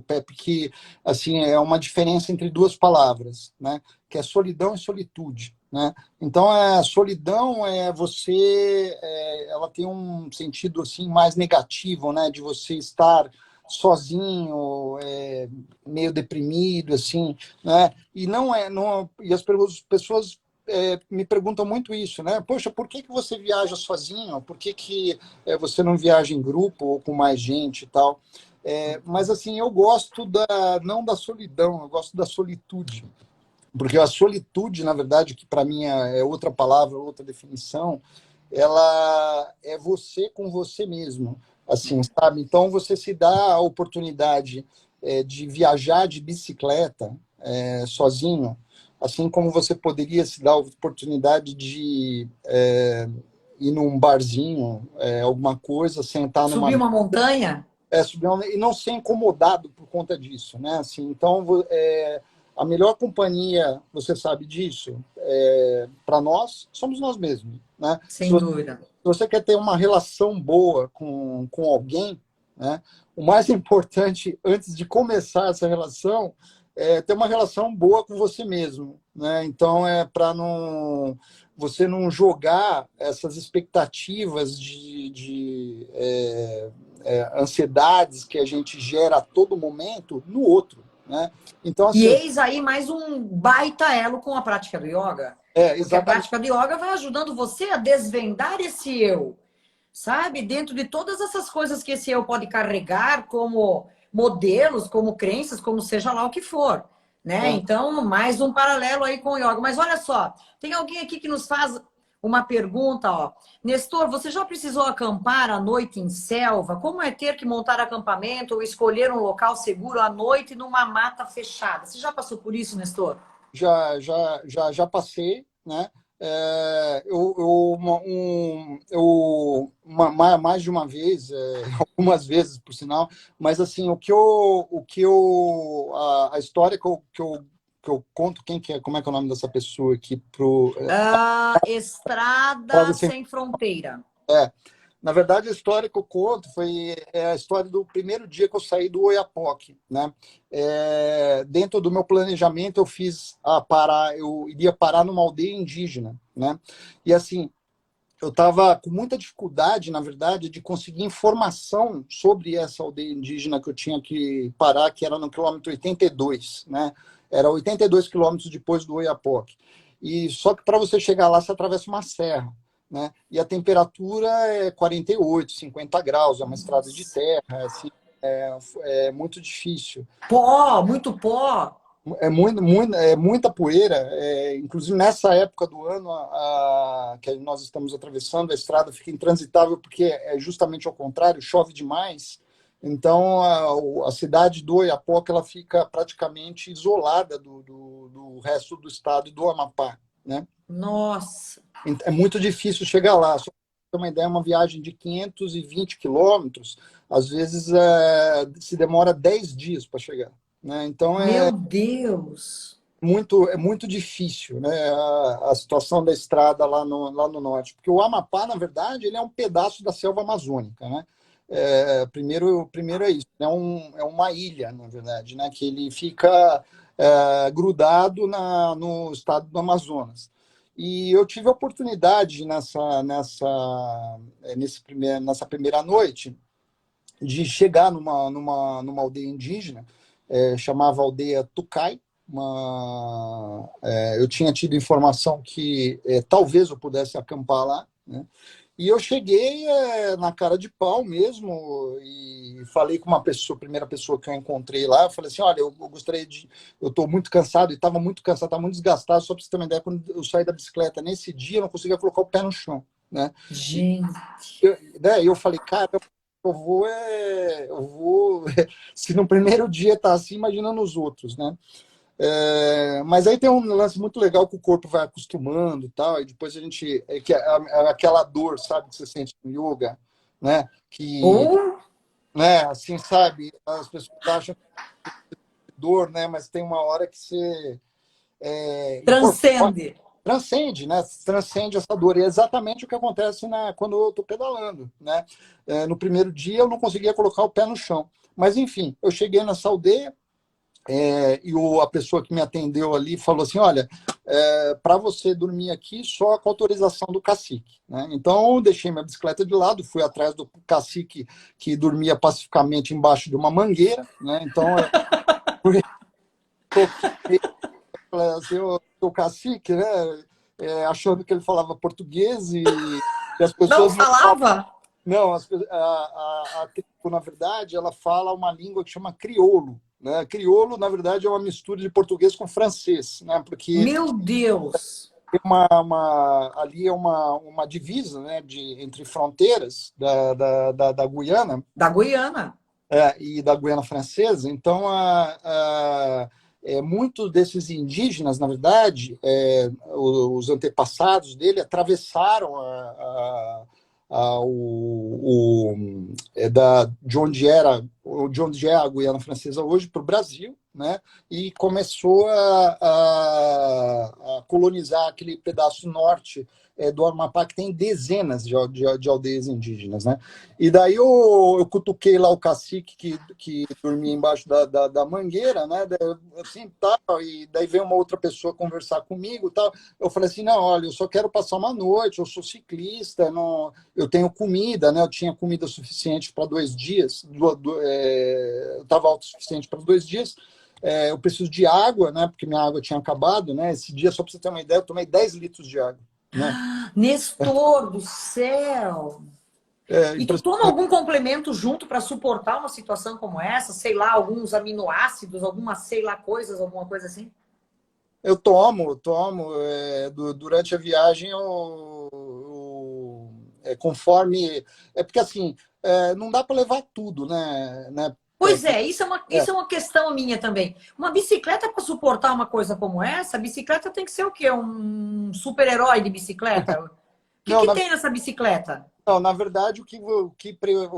Pepe, que assim, é uma diferença entre duas palavras, né? Que é solidão e solitude. Né? Então, a solidão ela tem um sentido assim mais negativo, né? De você estar sozinho, meio deprimido, assim, né? E e as pessoas me perguntam muito isso, né? Poxa, por que que você viaja sozinho? Por que que você não viaja em grupo ou com mais gente e tal? Mas assim, eu gosto não da solidão, eu gosto da solitude. Porque a solitude, na verdade, que para mim é outra palavra, outra definição, ela é você com você mesmo, assim, sabe? Então você se dá a oportunidade de viajar de bicicleta sozinho, assim como você poderia se dar a oportunidade de ir num barzinho, alguma coisa, sentar numa Subir uma montanha? subir e não ser incomodado por conta disso, né? Assim, então, a melhor companhia, você sabe disso, para nós, somos nós mesmos, né? Se Sem dúvida. você quer ter uma relação boa com alguém, né? O mais importante, antes de começar essa relação, é ter uma relação boa com você mesmo, né? Então, para você não jogar essas expectativas de ansiedades que a gente gera a todo momento no outro, né? Então, E assim, eis aí mais um baita elo com a prática do yoga. Porque a exatamente. prática do yoga vai ajudando você a desvendar esse eu, sabe? Dentro de todas essas coisas que esse eu pode carregar como modelos, como crenças, como seja lá o que for, né? É, Então, mais um paralelo aí com o yoga. Mas olha só, tem alguém aqui que nos faz uma pergunta, ó. Nestor, você já precisou acampar à noite em selva? Como é ter que montar acampamento ou escolher um local seguro à noite numa mata fechada? Você já passou por isso, Nestor? já passei, né? Mais de uma vez, algumas vezes, por sinal, mas assim, a história que eu conto, quem que é, como é que é o nome dessa pessoa aqui, para Estrada você. Sem Fronteira. É, na verdade, a história que eu conto a história do primeiro dia que eu saí do Oiapoque, né? Dentro do meu planejamento, eu iria parar numa aldeia indígena, né? E assim, eu estava com muita dificuldade, na verdade, de conseguir informação sobre essa aldeia indígena que eu tinha que parar, que era no quilômetro 82, né? Era 82 quilômetros depois do Oiapoque. E só que para você chegar lá, você atravessa uma serra, né? E a temperatura é 48, 50 graus, é uma estrada de terra, assim, é muito difícil. Pó, muito pó. É muita poeira. Inclusive, nessa época do ano que nós estamos atravessando, a estrada fica intransitável porque é justamente ao contrário, chove demais. Então, a cidade do Oiapoque ela fica praticamente isolada do resto do estado do Amapá, né? Nossa. É muito difícil chegar lá. Só para ter uma ideia, uma viagem de 520 quilômetros, às vezes se demora 10 dias para chegar, né? Então, Meu Deus. é muito difícil, né, a situação da estrada lá no norte. Porque o Amapá, na verdade, ele é um pedaço da selva amazônica, né? Primeiro é isso, é uma ilha, na verdade, né, que ele fica grudado no estado do Amazonas. E eu tive a oportunidade nessa primeira noite de chegar numa aldeia indígena, chamava Aldeia Tucai. Eu tinha tido informação que talvez eu pudesse acampar lá, né? E eu cheguei na cara de pau mesmo e falei com uma pessoa, a primeira pessoa que eu encontrei lá, eu falei assim, olha, eu gostaria de... Eu estou muito cansado, e estava muito cansado, estava muito desgastado, só para você ter uma ideia, quando eu saí da bicicleta, nesse dia eu não conseguia colocar o pé no chão, né? Gente. Eu falei, cara, eu vou, se no primeiro dia tá assim, imagina nos outros, né? Mas aí tem um lance muito legal que o corpo vai acostumando e tal, e depois a gente. Aquela dor, sabe, que você sente no yoga, né? Que, Ou né, assim, sabe, as pessoas acham que é dor, né? Mas tem uma hora que você incorpora, transcende. transcende, né? Transcende essa dor. E é exatamente o que acontece quando eu estou pedalando, né? No primeiro dia eu não conseguia colocar o pé no chão. Mas, enfim, eu cheguei nessa aldeia. E a pessoa que me atendeu ali falou assim, olha, para você dormir aqui só com autorização do cacique, né? Então, eu deixei minha bicicleta de lado, fui atrás do cacique que dormia pacificamente embaixo de uma mangueira, né? Então, fui, toquei, falei assim, o cacique, né? Achando que ele falava português e as Não pessoas não falam. falava? Não, a tribo, na verdade, ela fala uma língua que chama crioulo, né? Crioulo, na verdade, é uma mistura de português com francês, né? Porque Meu Deus. tem ali é uma divisa, né, entre fronteiras da Guiana Da Guiana. e da Guiana Francesa. Então, muitos desses indígenas, na verdade, os antepassados dele atravessaram de onde é a Guiana Francesa hoje para o Brasil, né? E começou a colonizar aquele pedaço norte do Amapá, que tem dezenas de aldeias indígenas, né? E daí eu cutuquei lá o cacique que dormia embaixo da mangueira, né? Assim, tal, e daí veio uma outra pessoa conversar comigo, tal. Eu falei assim, não, olha, eu só quero passar uma noite, eu sou ciclista, não, eu tenho comida, né? Eu tinha comida suficiente para 2 dias, eu estava autossuficiente para 2 dias. Eu preciso de água, né? Porque minha água tinha acabado, né? Esse dia, só para você ter uma ideia, eu tomei 10 litros de água, né? Nestor do céu. E tu toma algum complemento junto para suportar uma situação como essa? Sei lá, alguns aminoácidos, algumas, sei lá, alguma coisa assim? Eu tomo. Durante a viagem, conforme... porque, assim, não dá para levar tudo, né? Pois é, isso é uma questão minha também. Uma bicicleta para suportar uma coisa como essa, a bicicleta tem que ser o quê? Um super-herói de bicicleta? O que, Não, que tem nessa bicicleta? Não, na verdade, o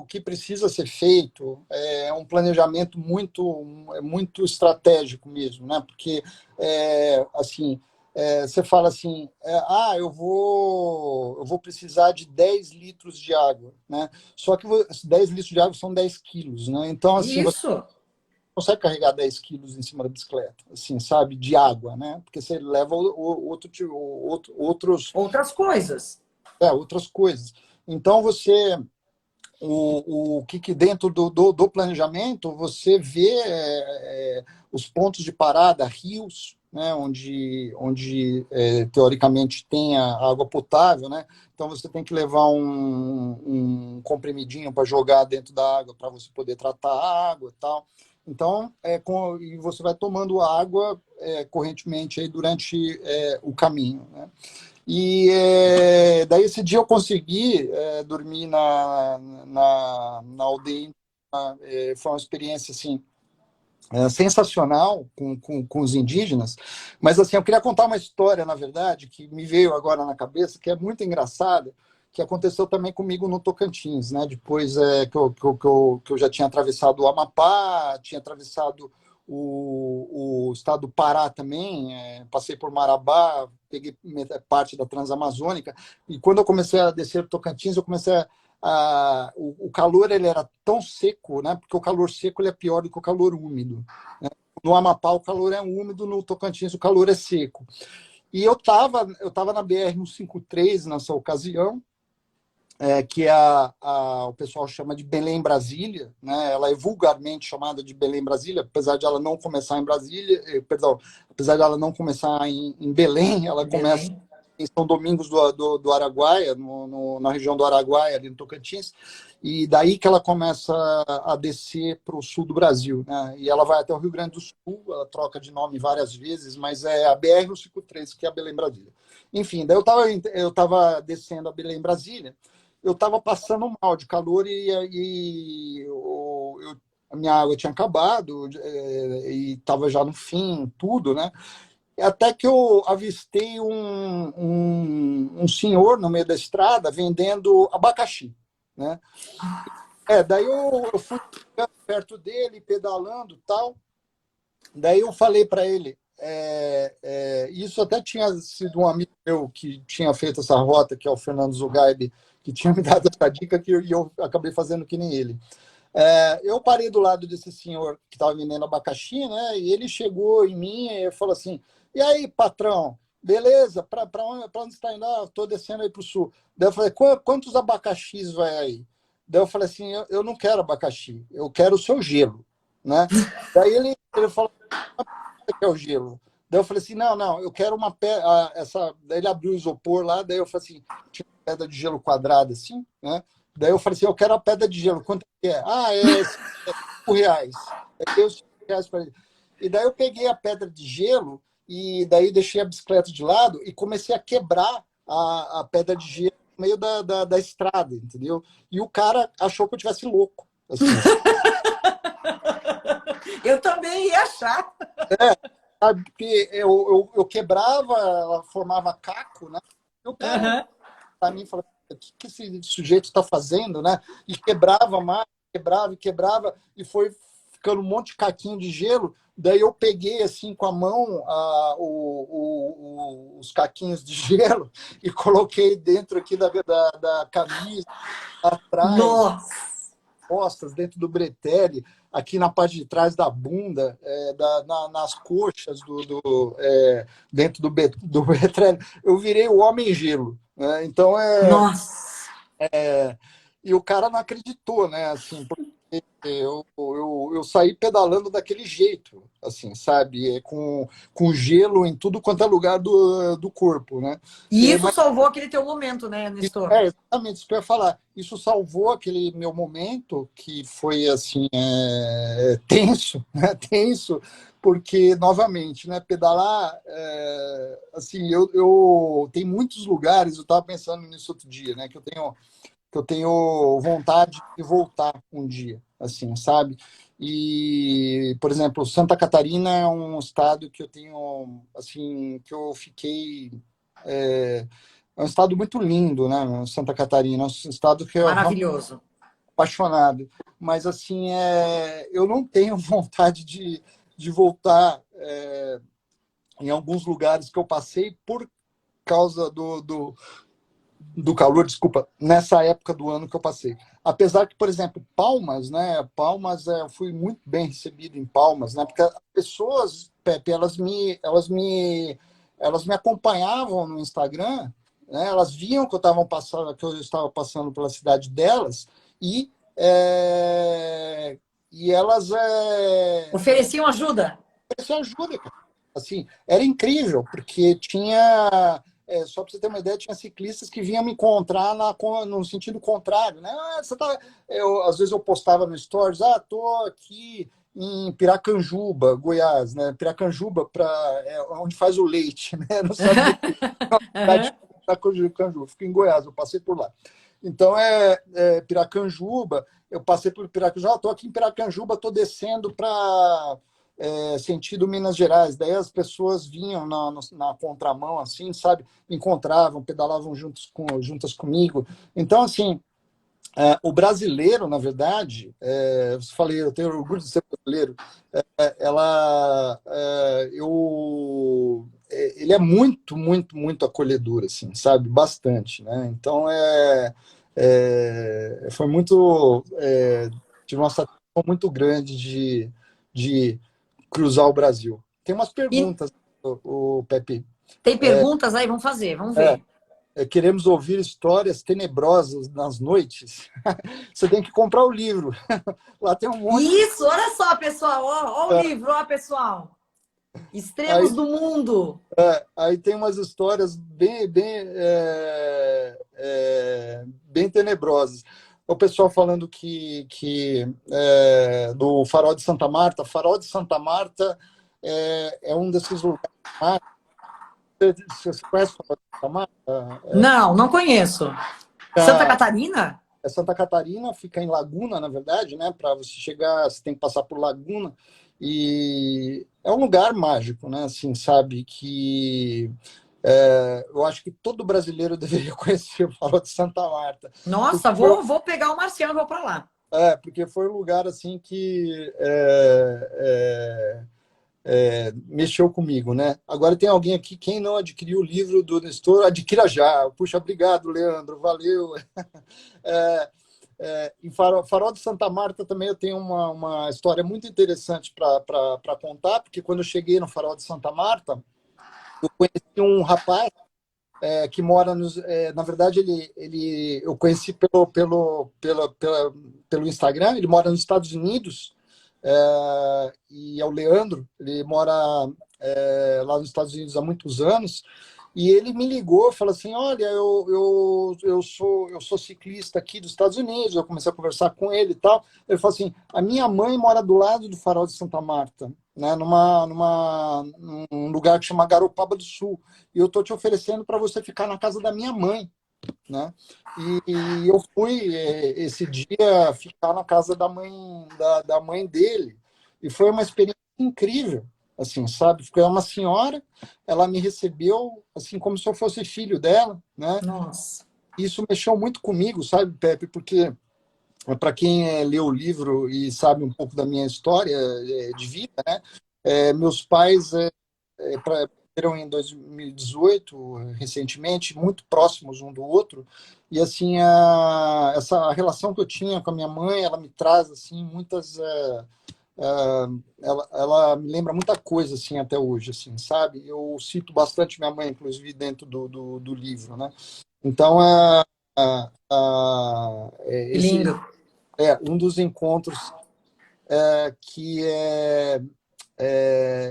que precisa ser feito é um planejamento muito estratégico mesmo, né? Porque, assim, você fala assim, eu vou precisar de 10 litros de água, né? Só que 10 litros de água são 10 quilos, né? Então, assim, você Isso. consegue carregar 10 quilos em cima da bicicleta, assim, sabe? De água, né? Porque você leva outros Outras coisas. outras coisas. Então, o que dentro do planejamento, você vê os pontos de parada, rios, né, teoricamente tenha água potável, né? Então você tem que levar um comprimidinho para jogar dentro da água para você poder tratar a água e tal. Então, e você vai tomando água correntemente aí durante o caminho, né? E daí esse dia eu consegui dormir na aldeia. Foi uma experiência assim sensacional com os indígenas, mas assim eu queria contar uma história, na verdade, que me veio agora na cabeça, que é muito engraçada, que aconteceu também comigo no Tocantins, né? Depois que eu já tinha atravessado o Amapá, tinha atravessado o estado do Pará também, passei por Marabá, peguei parte da Transamazônica, e quando eu comecei a descer o Tocantins, eu comecei o calor ele era tão seco, né? Porque o calor seco ele é pior do que o calor úmido. Né? No Amapá o calor é úmido, no Tocantins o calor é seco. E eu tava na BR-153 nessa ocasião, que o pessoal chama de Belém Brasília, né? Ela é vulgarmente chamada de Belém Brasília, apesar de ela não começar em Brasília, perdão, apesar de ela não começar em Belém, ela começa Belém. em São Domingos do Araguaia, na região do Araguaia, ali no Tocantins, e daí que ela começa a descer para o sul do Brasil, né? E ela vai até o Rio Grande do Sul, ela troca de nome várias vezes, mas é a BR-153, que é a Belém Brasília. Enfim, daí eu tava descendo a Belém Brasília, eu estava passando mal de calor a minha água tinha acabado e estava já no fim, tudo, né? Até que eu avistei um senhor no meio da estrada vendendo abacaxi, né? Daí eu fui perto dele, pedalando e tal. Daí eu falei para ele, isso até tinha sido um amigo meu que tinha feito essa rota, que é o Fernando Zugaib, que tinha me dado essa dica e eu acabei fazendo que nem ele. Eu parei do lado desse senhor que estava vendendo abacaxi, né? E ele chegou em mim e falou assim: E aí, patrão? Beleza? Para onde você está indo? Estou descendo aí para o sul. Daí eu falei: Quantos abacaxis vai aí? Daí eu falei assim: Eu não quero abacaxi, eu quero o seu gelo, né? Daí ele falou: Que é o gelo? Daí eu falei assim: Não, não, eu quero uma pedra. Daí ele abriu o isopor lá, daí eu falei assim: Tinha uma pedra de gelo quadrada assim, né? Daí eu falei assim: Eu quero a pedra de gelo, quanto é? É R$ 5. Aí deu R$ 5 para ele. E daí eu peguei a pedra de gelo e daí deixei a bicicleta de lado e comecei a quebrar a pedra de gelo no meio da estrada, entendeu? E o cara achou que eu tivesse louco, assim, Eu também ia achar. sabe? Porque eu quebrava, ela formava caco, né? E o cara, Uhum. para mim, falou: O que esse sujeito está fazendo, né? E quebrava mais, quebrava e quebrava, e foi ficando um monte de caquinho de gelo. Daí eu peguei assim com a mão os caquinhos de gelo e coloquei dentro aqui da camisa, atrás, Nossa! costas, dentro do bretelle, aqui na parte de trás da bunda, nas coxas, dentro do bretelle. Eu virei o homem gelo. Né? Então, Nossa! e o cara não acreditou, né? Assim, porque eu saí pedalando daquele jeito, assim, sabe? Com gelo em tudo quanto é lugar do corpo, né? E isso Mas salvou aquele teu momento, né, Nestor? exatamente isso que eu ia falar. Isso salvou aquele meu momento que foi assim tenso, né? Tenso, porque novamente, né? Pedalar, assim, eu tem muitos lugares. Eu estava pensando nisso outro dia, né? Que eu tenho vontade de voltar um dia, assim, sabe? E, por exemplo, Santa Catarina é um estado que eu tenho, assim, que eu fiquei. É um estado muito lindo, né? Santa Catarina, é um estado que eu realmente Maravilhoso. apaixonado. Mas, assim, eu não tenho vontade de voltar em alguns lugares que eu passei por causa do calor, desculpa, nessa época do ano que eu passei. Apesar que, por exemplo, Palmas, né? Palmas, eu fui muito bem recebido em Palmas, né? Porque as pessoas, Pepe, elas me acompanhavam no Instagram, né? Elas viam que eu estava passando pela cidade delas e elas Ofereciam ajuda? ofereciam ajuda, cara. Assim, era incrível, porque tinha, só para você ter uma ideia, tinha ciclistas que vinham me encontrar no sentido contrário, né? Você tá, às vezes eu postava no Stories, tô aqui em Piracanjuba, Goiás, né? Piracanjuba onde faz o leite, né? Nos Estados Unidos, Aham. Piracanjuba, fica em Goiás, eu passei por lá. Então Piracanjuba, eu passei por Piracanjuba, estou aqui em Piracanjuba, estou descendo para sentido Minas Gerais. Daí as pessoas vinham na contramão, assim, sabe? Me encontravam, pedalavam juntas comigo. Então, assim, o brasileiro, na verdade, eu falei, eu tenho orgulho de ser brasileiro, ele é muito, muito, muito acolhedor, assim, sabe? Bastante, né? Então, foi muito, tive uma satisfação muito grande de cruzar o Brasil. Tem umas E perguntas, o Pepe. tem perguntas aí? Vamos fazer, vamos ver. Queremos ouvir histórias tenebrosas nas noites. Você tem que comprar o livro. Lá tem um monte. Isso, olha só, pessoal. Ó o livro, ó, pessoal. Aí, Extremos do Mundo. aí tem umas histórias bem tenebrosas. O pessoal falando do Farol de Santa Marta. Farol de Santa Marta é um desses lugares. Você conhece o Farol de Santa Marta? Não, não conheço. Santa Catarina? Santa Catarina, fica em Laguna, na verdade, né? Para você chegar, você tem que passar por Laguna. E é um lugar mágico, né? Assim, sabe? Que eu acho que todo brasileiro deveria conhecer o Farol de Santa Marta. Nossa, vou pegar o Marciano e vou para lá. Porque foi um lugar assim que mexeu comigo, né? Agora tem alguém aqui, quem não adquiriu o livro do Nestor, adquira já. Puxa, obrigado, Leandro, valeu. Em Farol de Santa Marta também eu tenho uma história muito interessante para contar, porque quando eu cheguei no Farol de Santa Marta, eu conheci um rapaz que mora na verdade, eu conheci pelo Instagram, ele mora nos Estados Unidos, e é o Leandro, ele mora lá nos Estados Unidos há muitos anos, e ele me ligou, falou assim, olha, eu sou ciclista aqui dos Estados Unidos, eu comecei a conversar com ele e tal, ele falou assim, a minha mãe mora do lado do Farol de Santa Marta, né, num lugar que chama Garopaba do Sul, e eu estou te oferecendo para você ficar na casa da minha mãe, né? E eu fui esse dia ficar na casa da mãe dele, e foi uma experiência incrível, assim, sabe? Foi uma senhora, ela me recebeu assim como se eu fosse filho dela, né? Nossa. Isso mexeu muito comigo, sabe, Pepe? Porque para quem leu o livro e sabe um pouco da minha história de vida, né? Meus pais eram em 2018, recentemente, muito próximos um do outro, e assim essa relação que eu tinha com a minha mãe, ela me traz assim muitas ela me lembra muita coisa assim até hoje, assim, sabe? Eu cito bastante minha mãe, inclusive dentro do livro, né? Então Que esse lindo. é um dos encontros que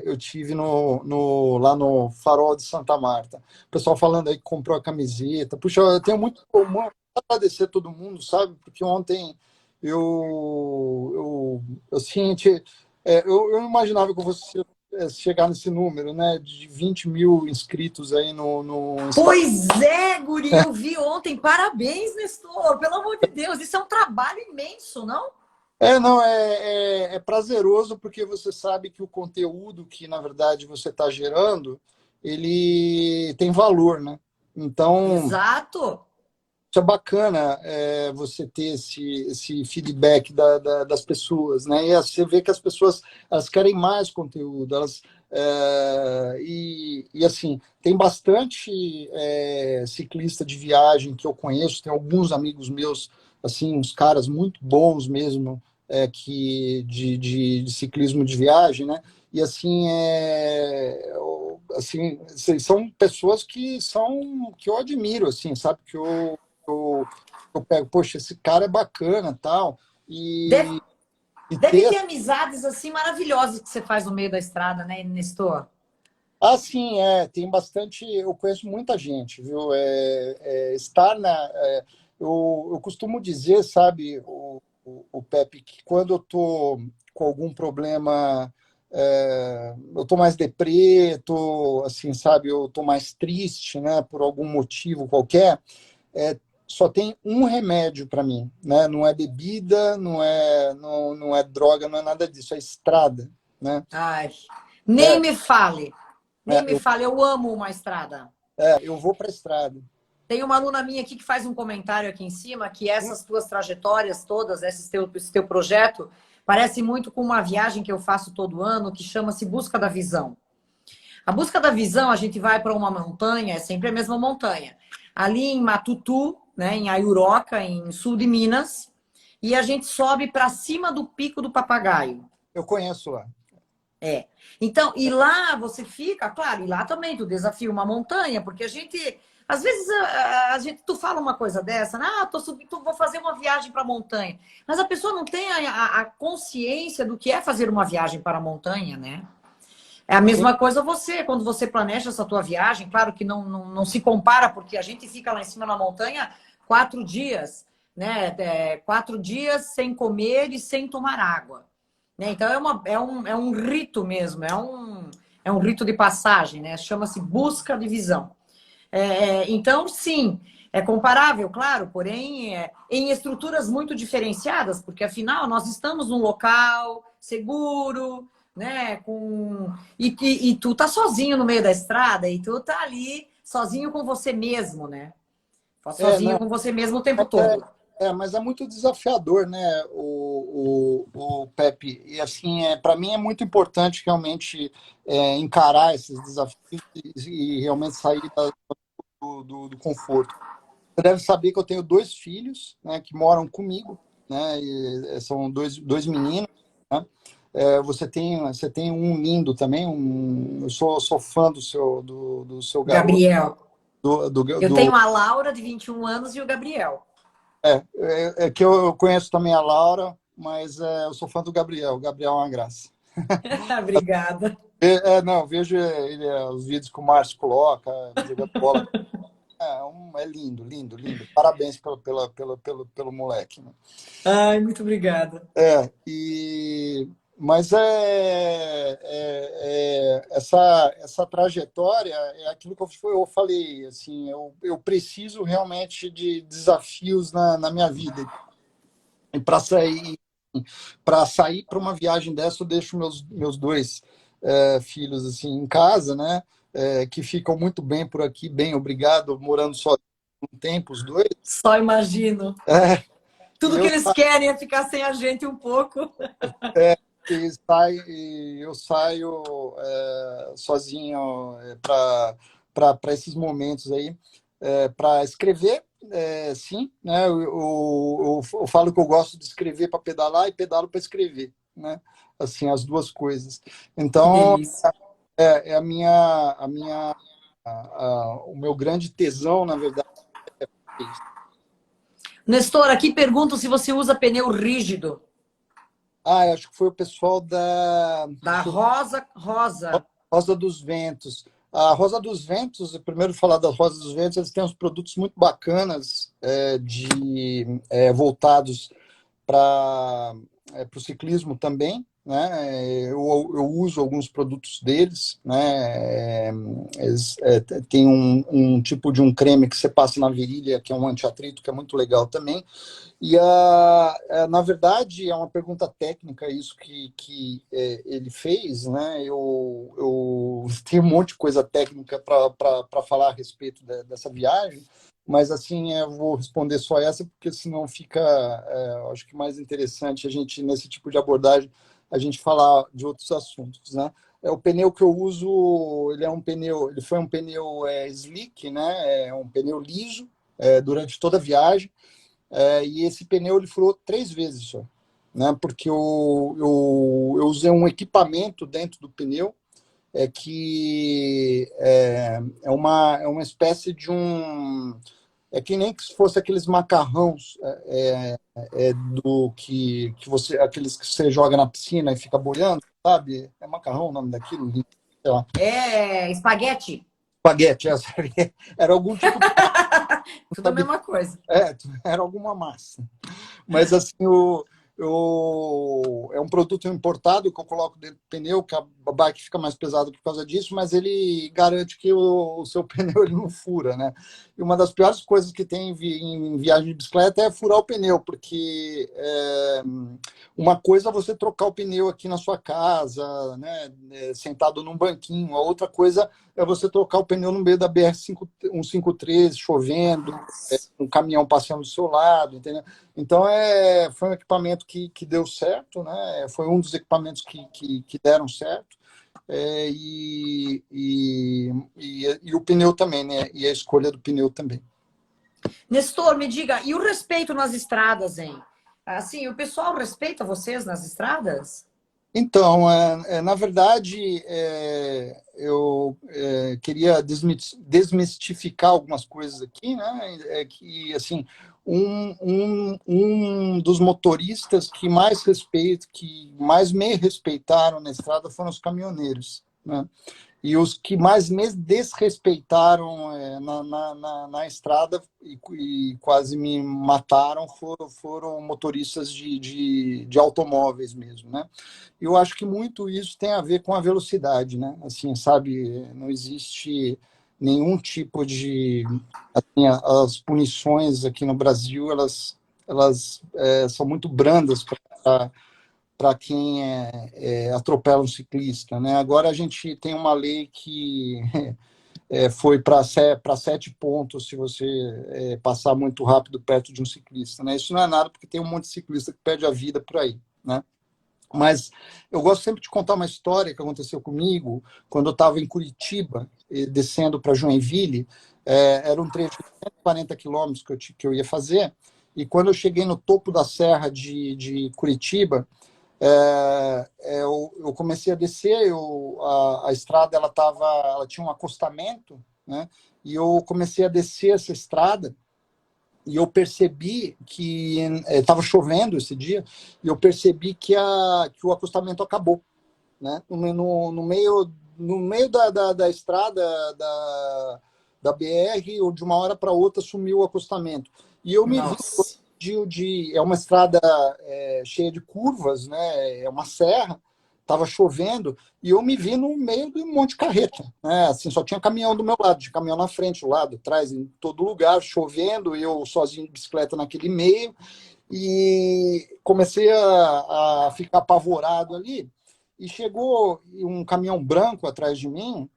eu tive lá no Farol de Santa Marta. O pessoal falando aí que comprou a camiseta. Puxa, eu tenho muito a agradecer a todo mundo, sabe? Porque ontem eu senti. Eu imaginava que eu fosse chegar nesse número, né? De 20 mil inscritos aí no Instagram. Pois é, guri, eu vi ontem. Parabéns, Nestor. Pelo amor de Deus, isso é um trabalho imenso, não? Não, é prazeroso porque você sabe que o conteúdo que, na verdade, você está gerando, ele tem valor, né? Então, Exato. isso é bacana você ter esse feedback das pessoas, né? E você vê que as pessoas elas querem mais conteúdo, e assim, tem bastante ciclista de viagem que eu conheço, tem alguns amigos meus, assim, uns caras muito bons mesmo, de ciclismo de viagem, né? E assim, são pessoas que eu admiro, assim, sabe? Eu pego, poxa, esse cara é bacana, tal, Deve, e deve ter, ter amizades assim maravilhosas que você faz no meio da estrada, né, Nestor? Ah, sim, tem bastante. Eu conheço muita gente, viu? Estar na. Eu costumo dizer, sabe, o Pepe, que quando eu tô com algum problema, eu tô mais deprê, tô assim, sabe, eu tô mais triste, né, por algum motivo qualquer, é, só tem um remédio para mim, né? Não é bebida, não é droga, não é nada disso, é estrada, né? Ai, nem É, me fale, nem é, me eu, fale, eu amo uma estrada. eu vou para a estrada. Tem uma aluna minha aqui que faz um comentário aqui em cima que essas tuas trajetórias todas, esse teu projeto, parece muito com uma viagem que eu faço todo ano, que chama-se Busca da Visão. A Busca da Visão, a gente vai para uma montanha, é sempre a mesma montanha. Ali em Matutu, né, em Ayuroca, em sul de Minas, e a gente sobe para cima do Pico do Papagaio. Eu conheço lá. É. Então, e lá você fica, claro, e lá também tu desafia uma montanha, porque a gente, às vezes, tu fala uma coisa dessa, né? Tô subindo, vou fazer uma viagem para a montanha. Mas a pessoa não tem a consciência do que é fazer uma viagem para a montanha, né? É a Sim, mesma coisa você, quando você planeja essa tua viagem, claro que não se compara, porque a gente fica lá em cima na montanha 4 dias, né? 4 dias sem comer e sem tomar água. Né? Então é um rito mesmo, é um rito de passagem, né? Chama-se busca de visão. Então, sim, é comparável, claro, porém em estruturas muito diferenciadas, porque afinal nós estamos num local seguro, né? E tu tá sozinho no meio da estrada e tu tá ali sozinho com você mesmo, né? Sozinho não, com você mesmo o tempo mas é, todo. mas é muito desafiador, né, o Pepe. E assim, para mim é muito importante realmente encarar esses desafios e realmente sair do conforto. Você deve saber que eu tenho dois filhos, né, que moram comigo, né, são dois meninos, né? Você tem um lindo também, eu sou fã do seu garoto, Gabriel. do, do, Eu tenho do a Laura, de 21 anos, e o Gabriel. que eu conheço também a Laura, mas eu sou fã do Gabriel. O Gabriel é uma graça. Obrigada. Não, vejo os vídeos que o Márcio coloca, jogando bola. É lindo, lindo, lindo. Parabéns pelo moleque, né? Ai, muito obrigada. Mas essa trajetória é aquilo que eu falei, assim, eu preciso realmente de desafios na minha vida. E para sair para uma viagem dessa, eu deixo meus dois filhos assim em casa, né? Que ficam muito bem por aqui, bem, obrigado, morando só um tempo, os dois. Só imagino. É, e Tudo que eu eles querem é ficar sem a gente um pouco. eu saio sozinho para esses momentos aí, para escrever, sim, né? Eu falo que eu gosto de escrever para pedalar e pedalo para escrever, né? Assim, as duas coisas. Que Então, delícia. é o meu grande tesão, na verdade, é isso. Nestor, aqui pergunto se você usa pneu rígido. Ah, eu acho que foi o pessoal Da deixa eu Rosa Rosa. Rosa dos Ventos. A Rosa dos Ventos, primeiro falar da Rosa dos Ventos, eles têm uns produtos muito bacanas voltados para o ciclismo também, né? Eu uso alguns produtos deles, né? Eles têm um tipo de um creme que você passa na virilha, que é um anti-atrito, que é muito legal também. Na verdade, é uma pergunta técnica isso que ele fez, né? Eu tenho um monte de coisa técnica para falar a respeito dessa viagem, mas assim, eu vou responder só essa, porque senão fica, acho que mais interessante a gente, nesse tipo de abordagem, a gente falar de outros assuntos, né? O pneu que eu uso, ele foi um pneu slick, né? É um pneu liso durante toda a viagem. E esse pneu ele furou 3 vezes só, né? Porque eu usei um equipamento dentro do pneu que é uma espécie de um. É que nem que se fosse aqueles macarrões aqueles que você joga na piscina e fica boiando, sabe? É macarrão o nome daquilo? sei lá. É espaguete. Espaguete, era algum tipo de... Tudo a mesma coisa. Era alguma massa. Mas assim, é um produto importado que eu coloco dentro do pneu, que a bike fica mais pesada por causa disso, mas ele garante que o seu pneu ele não fura, né? E uma das piores coisas que tem em viagem de bicicleta é furar o pneu, porque uma coisa é você trocar o pneu aqui na sua casa, né, sentado num banquinho, a outra coisa é você trocar o pneu no meio da BR-153, chovendo, um caminhão passando do seu lado, entendeu? Então, foi um equipamento que deu certo, né? Foi um dos equipamentos que deram certo. E o pneu também, né? E a escolha do pneu também. Nestor, me diga, e o respeito nas estradas, hein? Assim, o pessoal respeita vocês nas estradas? Então, na verdade, eu queria desmistificar algumas coisas aqui, né? Que, assim, um dos motoristas que mais que mais me respeitaram na estrada foram os caminhoneiros, né? E os que mais me desrespeitaram na estrada e quase me mataram foram motoristas de automóveis mesmo, né? Eu acho que muito isso tem a ver com a velocidade, né? Assim, sabe, não existe nenhum tipo de... Assim, as punições aqui no Brasil, elas são muito brandas para quem atropela um ciclista, né? Agora a gente tem uma lei que foi para 7 pontos se você passar muito rápido perto de um ciclista, né? Isso não é nada, porque tem um monte de ciclista que perde a vida por aí, né? Mas eu gosto sempre de contar uma história que aconteceu comigo quando eu estava em Curitiba, descendo para Joinville. Era um trecho de 140 quilômetros que eu ia fazer, e quando eu cheguei no topo da serra de Curitiba, eu comecei a descer, a estrada ela tinha um acostamento, né? E eu comecei a descer essa estrada, e eu percebi que estava chovendo esse dia, e eu percebi que o acostamento acabou, né? No meio da estrada da BR, ou de uma hora para outra sumiu o acostamento. E eu me vi Nossa. é uma estrada cheia de curvas, né? É uma serra, estava chovendo, e eu me vi no meio de um monte de carreta, né? Assim, só tinha caminhão do meu lado, tinha caminhão na frente, do lado, atrás, em todo lugar, chovendo, eu sozinho de bicicleta naquele meio, e comecei a ficar apavorado ali, e chegou um caminhão branco atrás de mim,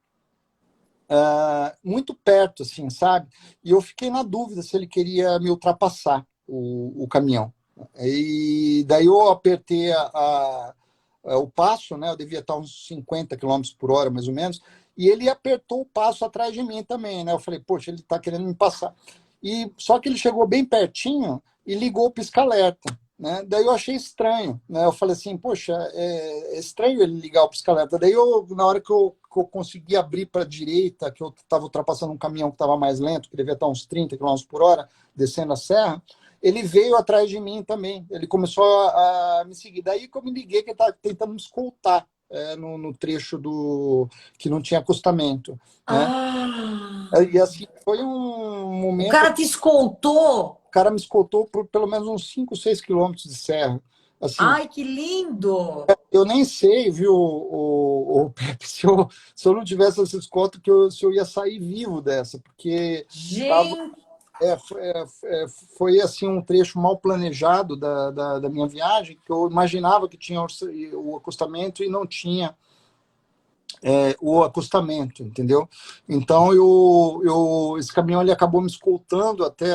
muito perto, assim, sabe? E eu fiquei na dúvida se ele queria me ultrapassar, o caminhão. E daí eu apertei o passo, né? Eu devia estar uns 50 quilômetros por hora, mais ou menos, e ele apertou o passo atrás de mim também, né? Eu falei, poxa, ele está querendo me passar. Só que ele chegou bem pertinho e ligou o pisca-alerta, né? Daí eu achei estranho, né? Eu falei assim, poxa, é estranho ele ligar o pisca-alerta. Daí na hora que eu consegui abrir para a direita, que eu estava ultrapassando um caminhão que estava mais lento, que devia estar uns 30 quilômetros por hora, descendo a serra, ele veio atrás de mim também. Ele começou a me seguir. Daí que eu me liguei que ele estava tentando me escoltar no trecho que não tinha acostamento, né? Ah! E assim, foi um O momento... cara te escoltou? O cara me escoltou por pelo menos uns 5, 6 quilômetros de serra. Assim, Ai, que lindo! eu nem sei, viu, o Pepe, se eu não tivesse essa escolta, se eu ia sair vivo dessa, porque tava, Gente, foi assim um trecho mal planejado da minha viagem, que eu imaginava que tinha o acostamento e não tinha o acostamento, entendeu? Então, esse caminhão ele acabou me escoltando até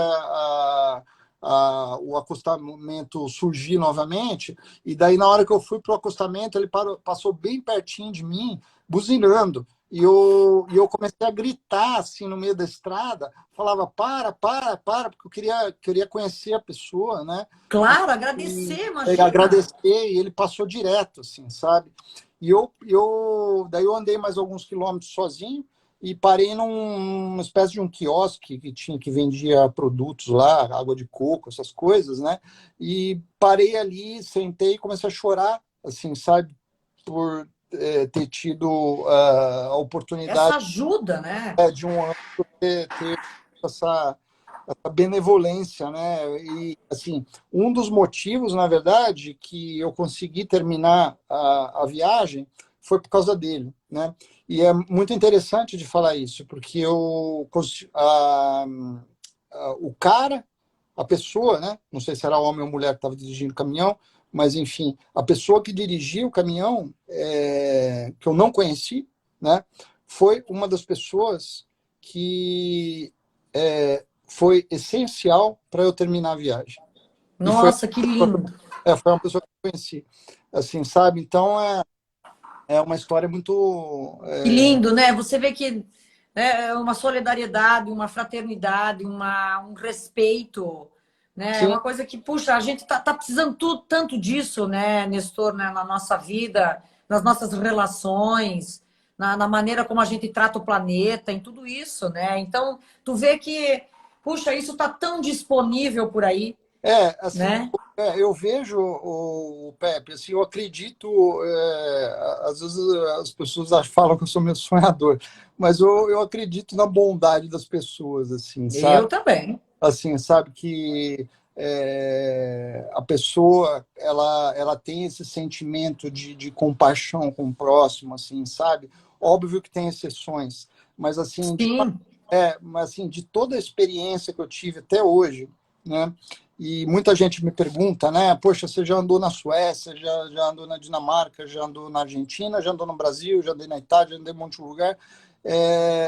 o acostamento surgir novamente, e daí, na hora que eu fui para o acostamento, ele passou bem pertinho de mim, buzinando, e eu comecei a gritar, assim, no meio da estrada, falava, para, porque eu queria conhecer a pessoa, né? claro, E agradecer, imagina. agradecer, e ele passou direto, assim, sabe? Daí eu andei mais alguns quilômetros sozinho e parei numa espécie de um quiosque que vendia produtos lá, água de coco, essas coisas, né? E parei ali, sentei e comecei a chorar, assim, sabe? Por ter tido a Essa oportunidade ajuda, né? de um ano ter essa, essa benevolência, né? E assim, um dos motivos, na verdade, que eu consegui terminar a viagem foi por causa dele, né? E é muito interessante de falar isso, porque o cara, a pessoa, né? Não sei se era homem ou mulher que estava dirigindo o caminhão, mas enfim, a pessoa que dirigia o caminhão, que eu não conheci, né? Foi uma das pessoas que foi essencial para eu terminar a viagem. E foi, Nossa, que lindo. foi uma pessoa que eu conheci, assim, sabe? Então é uma história muito Que lindo, né? Você vê que é uma solidariedade, uma fraternidade, um respeito, né? É sim, uma coisa que, puxa, a gente tá precisando tanto disso, né, Nestor, né, na nossa vida, nas nossas relações, na maneira como a gente trata o planeta, em tudo isso, né? Então, tu vê que, puxa, isso tá tão disponível por aí, assim, né? eu vejo o Pepe, assim, eu acredito, às vezes as pessoas falam que eu sou meio sonhador, mas eu acredito na bondade das pessoas, assim, sabe? Eu também. Assim, sabe que a pessoa ela tem esse sentimento de compaixão com o próximo, assim, sabe? Óbvio que tem exceções, mas assim, Sim. mas assim, de toda a experiência que eu tive até hoje, né? E muita gente me pergunta, né? Poxa, você já andou na Suécia, já andou na Dinamarca, já andou na Argentina, já andou no Brasil, já andei na Itália, já andei em um monte de lugar.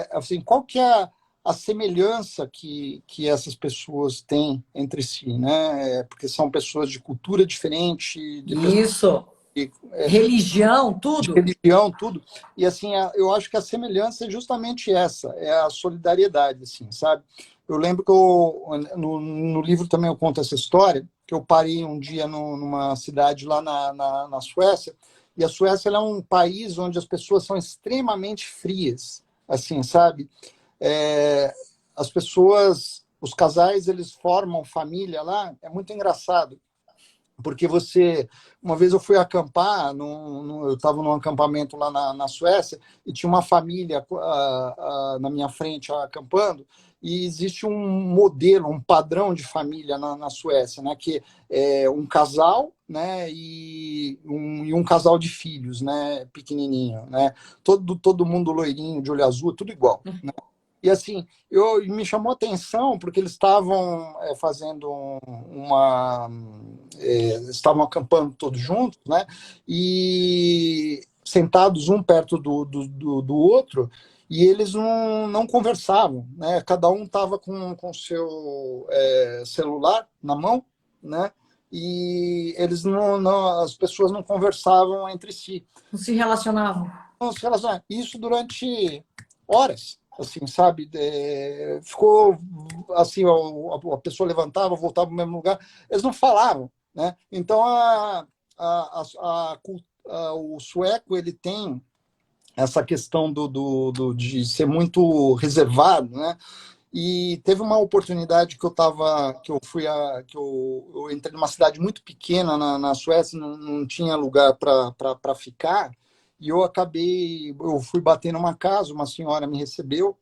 Assim, qual que é a semelhança que essas pessoas têm entre si, né? Porque são pessoas de cultura diferente, de pessoas Isso. Religião, de tudo. religião, tudo. E assim, eu acho que a semelhança é justamente essa, é a solidariedade, assim, sabe? Eu lembro que no livro também eu conto essa história, que eu parei um dia numa cidade lá na Suécia, e a Suécia ela é um país onde as pessoas são extremamente frias, assim, sabe? É, as pessoas, os casais, eles formam família lá, é muito engraçado porque uma vez eu fui acampar, eu estava num acampamento lá na Suécia, e tinha uma família na minha frente acampando, e existe um modelo, um padrão de família na Suécia, né, que é um casal, né, e um casal de filhos, né, pequenininho, né, todo mundo loirinho, de olho azul, tudo igual, né? E assim, me chamou a atenção porque eles estavam fazendo estavam acampando todos juntos, né? E sentados um perto do outro, e eles não conversavam, né? Cada um estava com o seu celular na mão, né? E eles as pessoas não conversavam entre si. Não se relacionavam. Não se relacionavam. Isso durante horas, assim, sabe? Ficou assim, a pessoa levantava, voltava para o mesmo lugar, eles não falavam, né? Então o sueco ele tem essa questão de ser muito reservado, né? E teve uma oportunidade que eu entrei numa cidade muito pequena na Suécia, não tinha lugar para ficar, e eu fui bater numa casa, uma senhora me recebeu,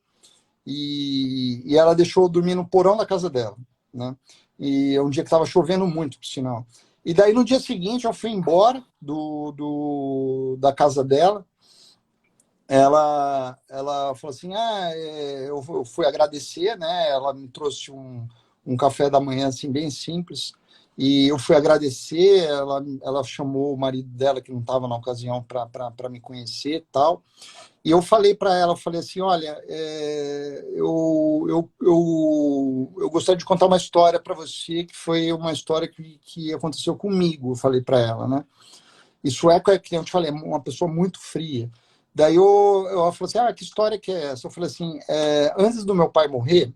e ela deixou eu dormir no porão da casa dela, né? E é um dia que estava chovendo muito, por sinal. E daí no dia seguinte eu fui embora da casa dela. Ela falou assim, eu fui agradecer, né? Ela me trouxe um café da manhã assim bem simples, e eu fui agradecer. Ela chamou o marido dela que não estava na ocasião para me conhecer, e tal. E eu falei para ela, eu falei assim, olha, eu gostaria de contar uma história para você, que foi uma história que aconteceu comigo, eu falei para ela, né? E sueco é, que eu te falei, é uma pessoa muito fria. Daí ela falou assim, que história que é essa? Eu falei assim, antes do meu pai morrer,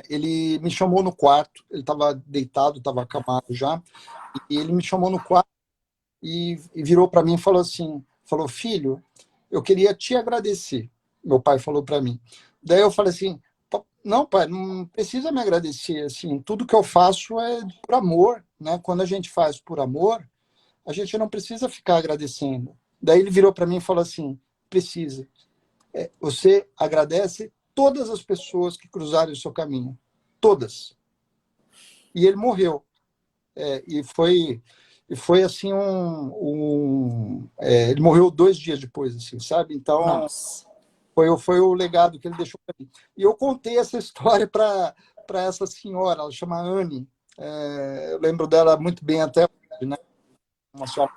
ele me chamou no quarto, ele estava deitado, estava acamado já, e ele me chamou no quarto e virou para mim e falou, filho, eu queria te agradecer, meu pai falou para mim. Daí eu falei assim, não, pai, não precisa me agradecer, assim, tudo que eu faço é por amor, né? Quando a gente faz por amor, a gente não precisa ficar agradecendo, Daí ele virou para mim e falou assim, precisa. Você agradece todas as pessoas que cruzarem o seu caminho. Todas. E ele morreu. E foi assim ele morreu 2 dias depois, assim, sabe? Então Nossa. foi o legado que ele deixou para mim. E eu contei essa história para essa senhora, ela chama Anne. Eu lembro dela muito bem até hoje, né? Uma senhora.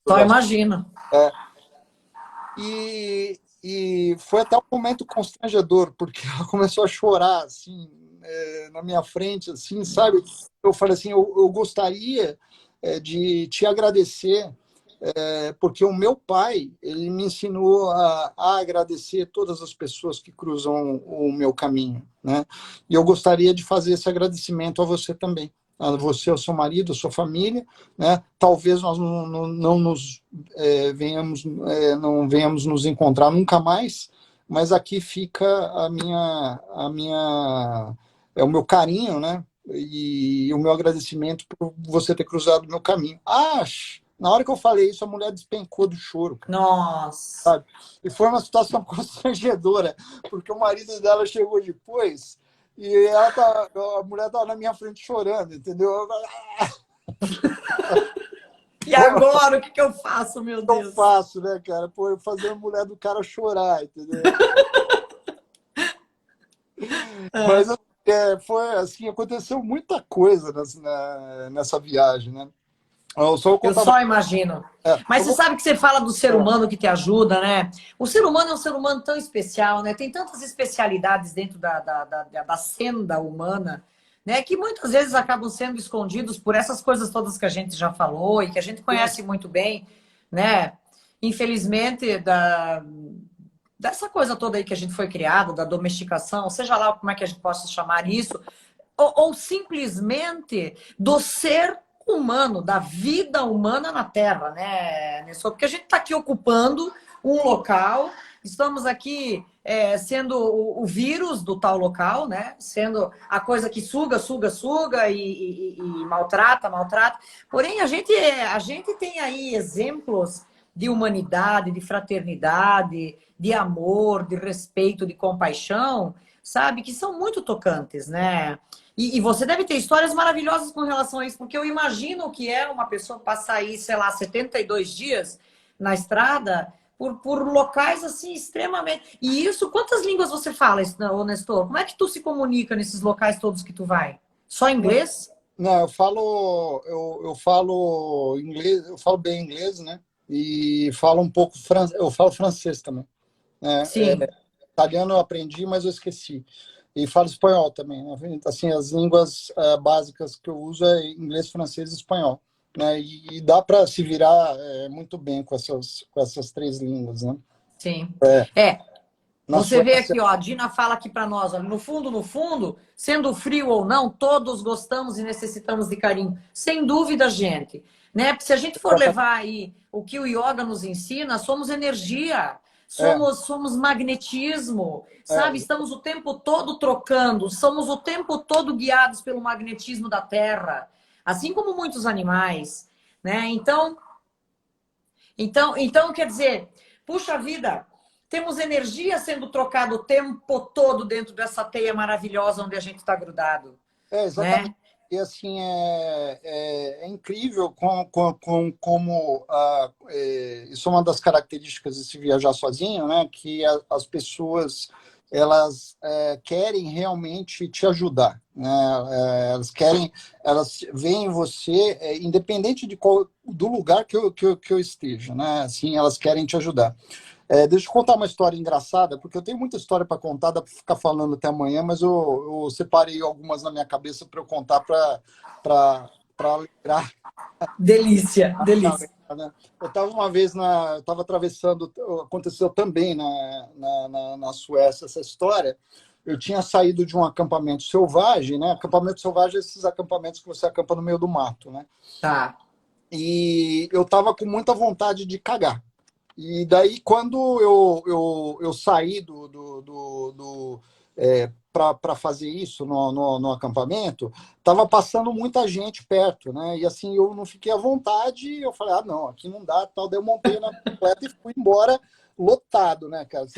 Só imagino. E foi até um momento constrangedor, porque ela começou a chorar, assim, na minha frente, assim, sabe? Eu falei assim, eu gostaria de te agradecer, porque o meu pai, ele me ensinou a agradecer todas as pessoas que cruzam o meu caminho, né? E eu gostaria de fazer esse agradecimento a você também. A você, ao seu marido, à sua família, né? Talvez nós não nos não venhamos nos encontrar nunca mais, mas aqui fica o meu carinho, né? E o meu agradecimento por você ter cruzado o meu caminho. Na hora que eu falei isso, a mulher despencou do choro, cara, Nossa. sabe? E foi uma situação constrangedora, porque o marido dela chegou depois e a mulher estava na minha frente chorando, entendeu? E agora, o que eu faço, meu Eu Deus? faço, né, cara? Pô, eu fazer a mulher do cara chorar, entendeu? Mas foi assim, aconteceu muita coisa nessa viagem, né? Eu só vou Eu contar. só imagino. Mas Eu você vou, sabe que você fala do ser é, humano que te ajuda, né? O ser humano é um ser humano tão especial, né? Tem tantas especialidades dentro da senda humana, né? Que muitas vezes acabam sendo escondidos por essas coisas todas que a gente já falou e que a gente conhece muito bem, né? Infelizmente, dessa coisa toda aí que a gente foi criado, da domesticação, seja lá como é que a gente possa chamar isso, ou simplesmente do ser humano, da vida humana na Terra, né, Nessor? Porque a gente está aqui ocupando um local, estamos aqui sendo o vírus do tal local, né? Sendo a coisa que suga, suga, suga e maltrata, maltrata. Porém, a gente tem aí exemplos de humanidade, de fraternidade, de amor, de respeito, de compaixão, sabe? Que são muito tocantes, né? E você deve ter histórias maravilhosas com relação a isso, porque eu imagino que é uma pessoa passar aí, sei lá, 72 dias na estrada por locais assim extremamente. E isso, quantas línguas você fala, Nestor? Como é que tu se comunica nesses locais todos que tu vai? Só inglês? não, eu falo inglês, eu falo bem inglês, né? E falo um pouco eu falo francês também, né? Sim. Italiano eu aprendi, mas eu esqueci. E falo espanhol também, né? Assim, as línguas básicas que eu uso é inglês, francês e espanhol, né? E dá para se virar muito bem com essas 3 línguas, né? Sim. É, É, na você vê Suécia, aqui, ó, a Dina fala aqui para nós, olha, no fundo, sendo frio ou não, todos gostamos e necessitamos de carinho. Sem dúvida, gente. Né? Porque se a gente for levar aí o que o yoga nos ensina, somos energia, é, somos magnetismo, é, sabe? Estamos o tempo todo trocando, somos o tempo todo guiados pelo magnetismo da Terra, assim como muitos animais, né? Então, quer dizer, puxa vida, temos energia sendo trocada o tempo todo dentro dessa teia maravilhosa onde a gente está grudado, exatamente. né? E assim, é incrível como isso é uma das características de se viajar sozinho, né? Que as pessoas elas querem realmente te ajudar, né? Elas veem você, independente do lugar que eu esteja, né? Assim, elas querem te ajudar. Deixa eu contar uma história engraçada, porque eu tenho muita história para contar, dá para ficar falando até amanhã, mas eu separei algumas na minha cabeça para eu contar para lembrar. Delícia, delícia. Né? Eu estava uma vez eu estava atravessando, aconteceu também na Suécia essa história. Eu tinha saído de um acampamento selvagem, né? Acampamento selvagem é esses acampamentos que você acampa no meio do mato, né? Tá. E eu estava com muita vontade de cagar. E daí, quando eu saí para fazer isso no acampamento, estava passando muita gente perto, né? E assim, eu não fiquei à vontade, eu falei, ah, não, aqui não dá, tal. Daí eu montei na bicicleta e fui embora lotado, né, cara?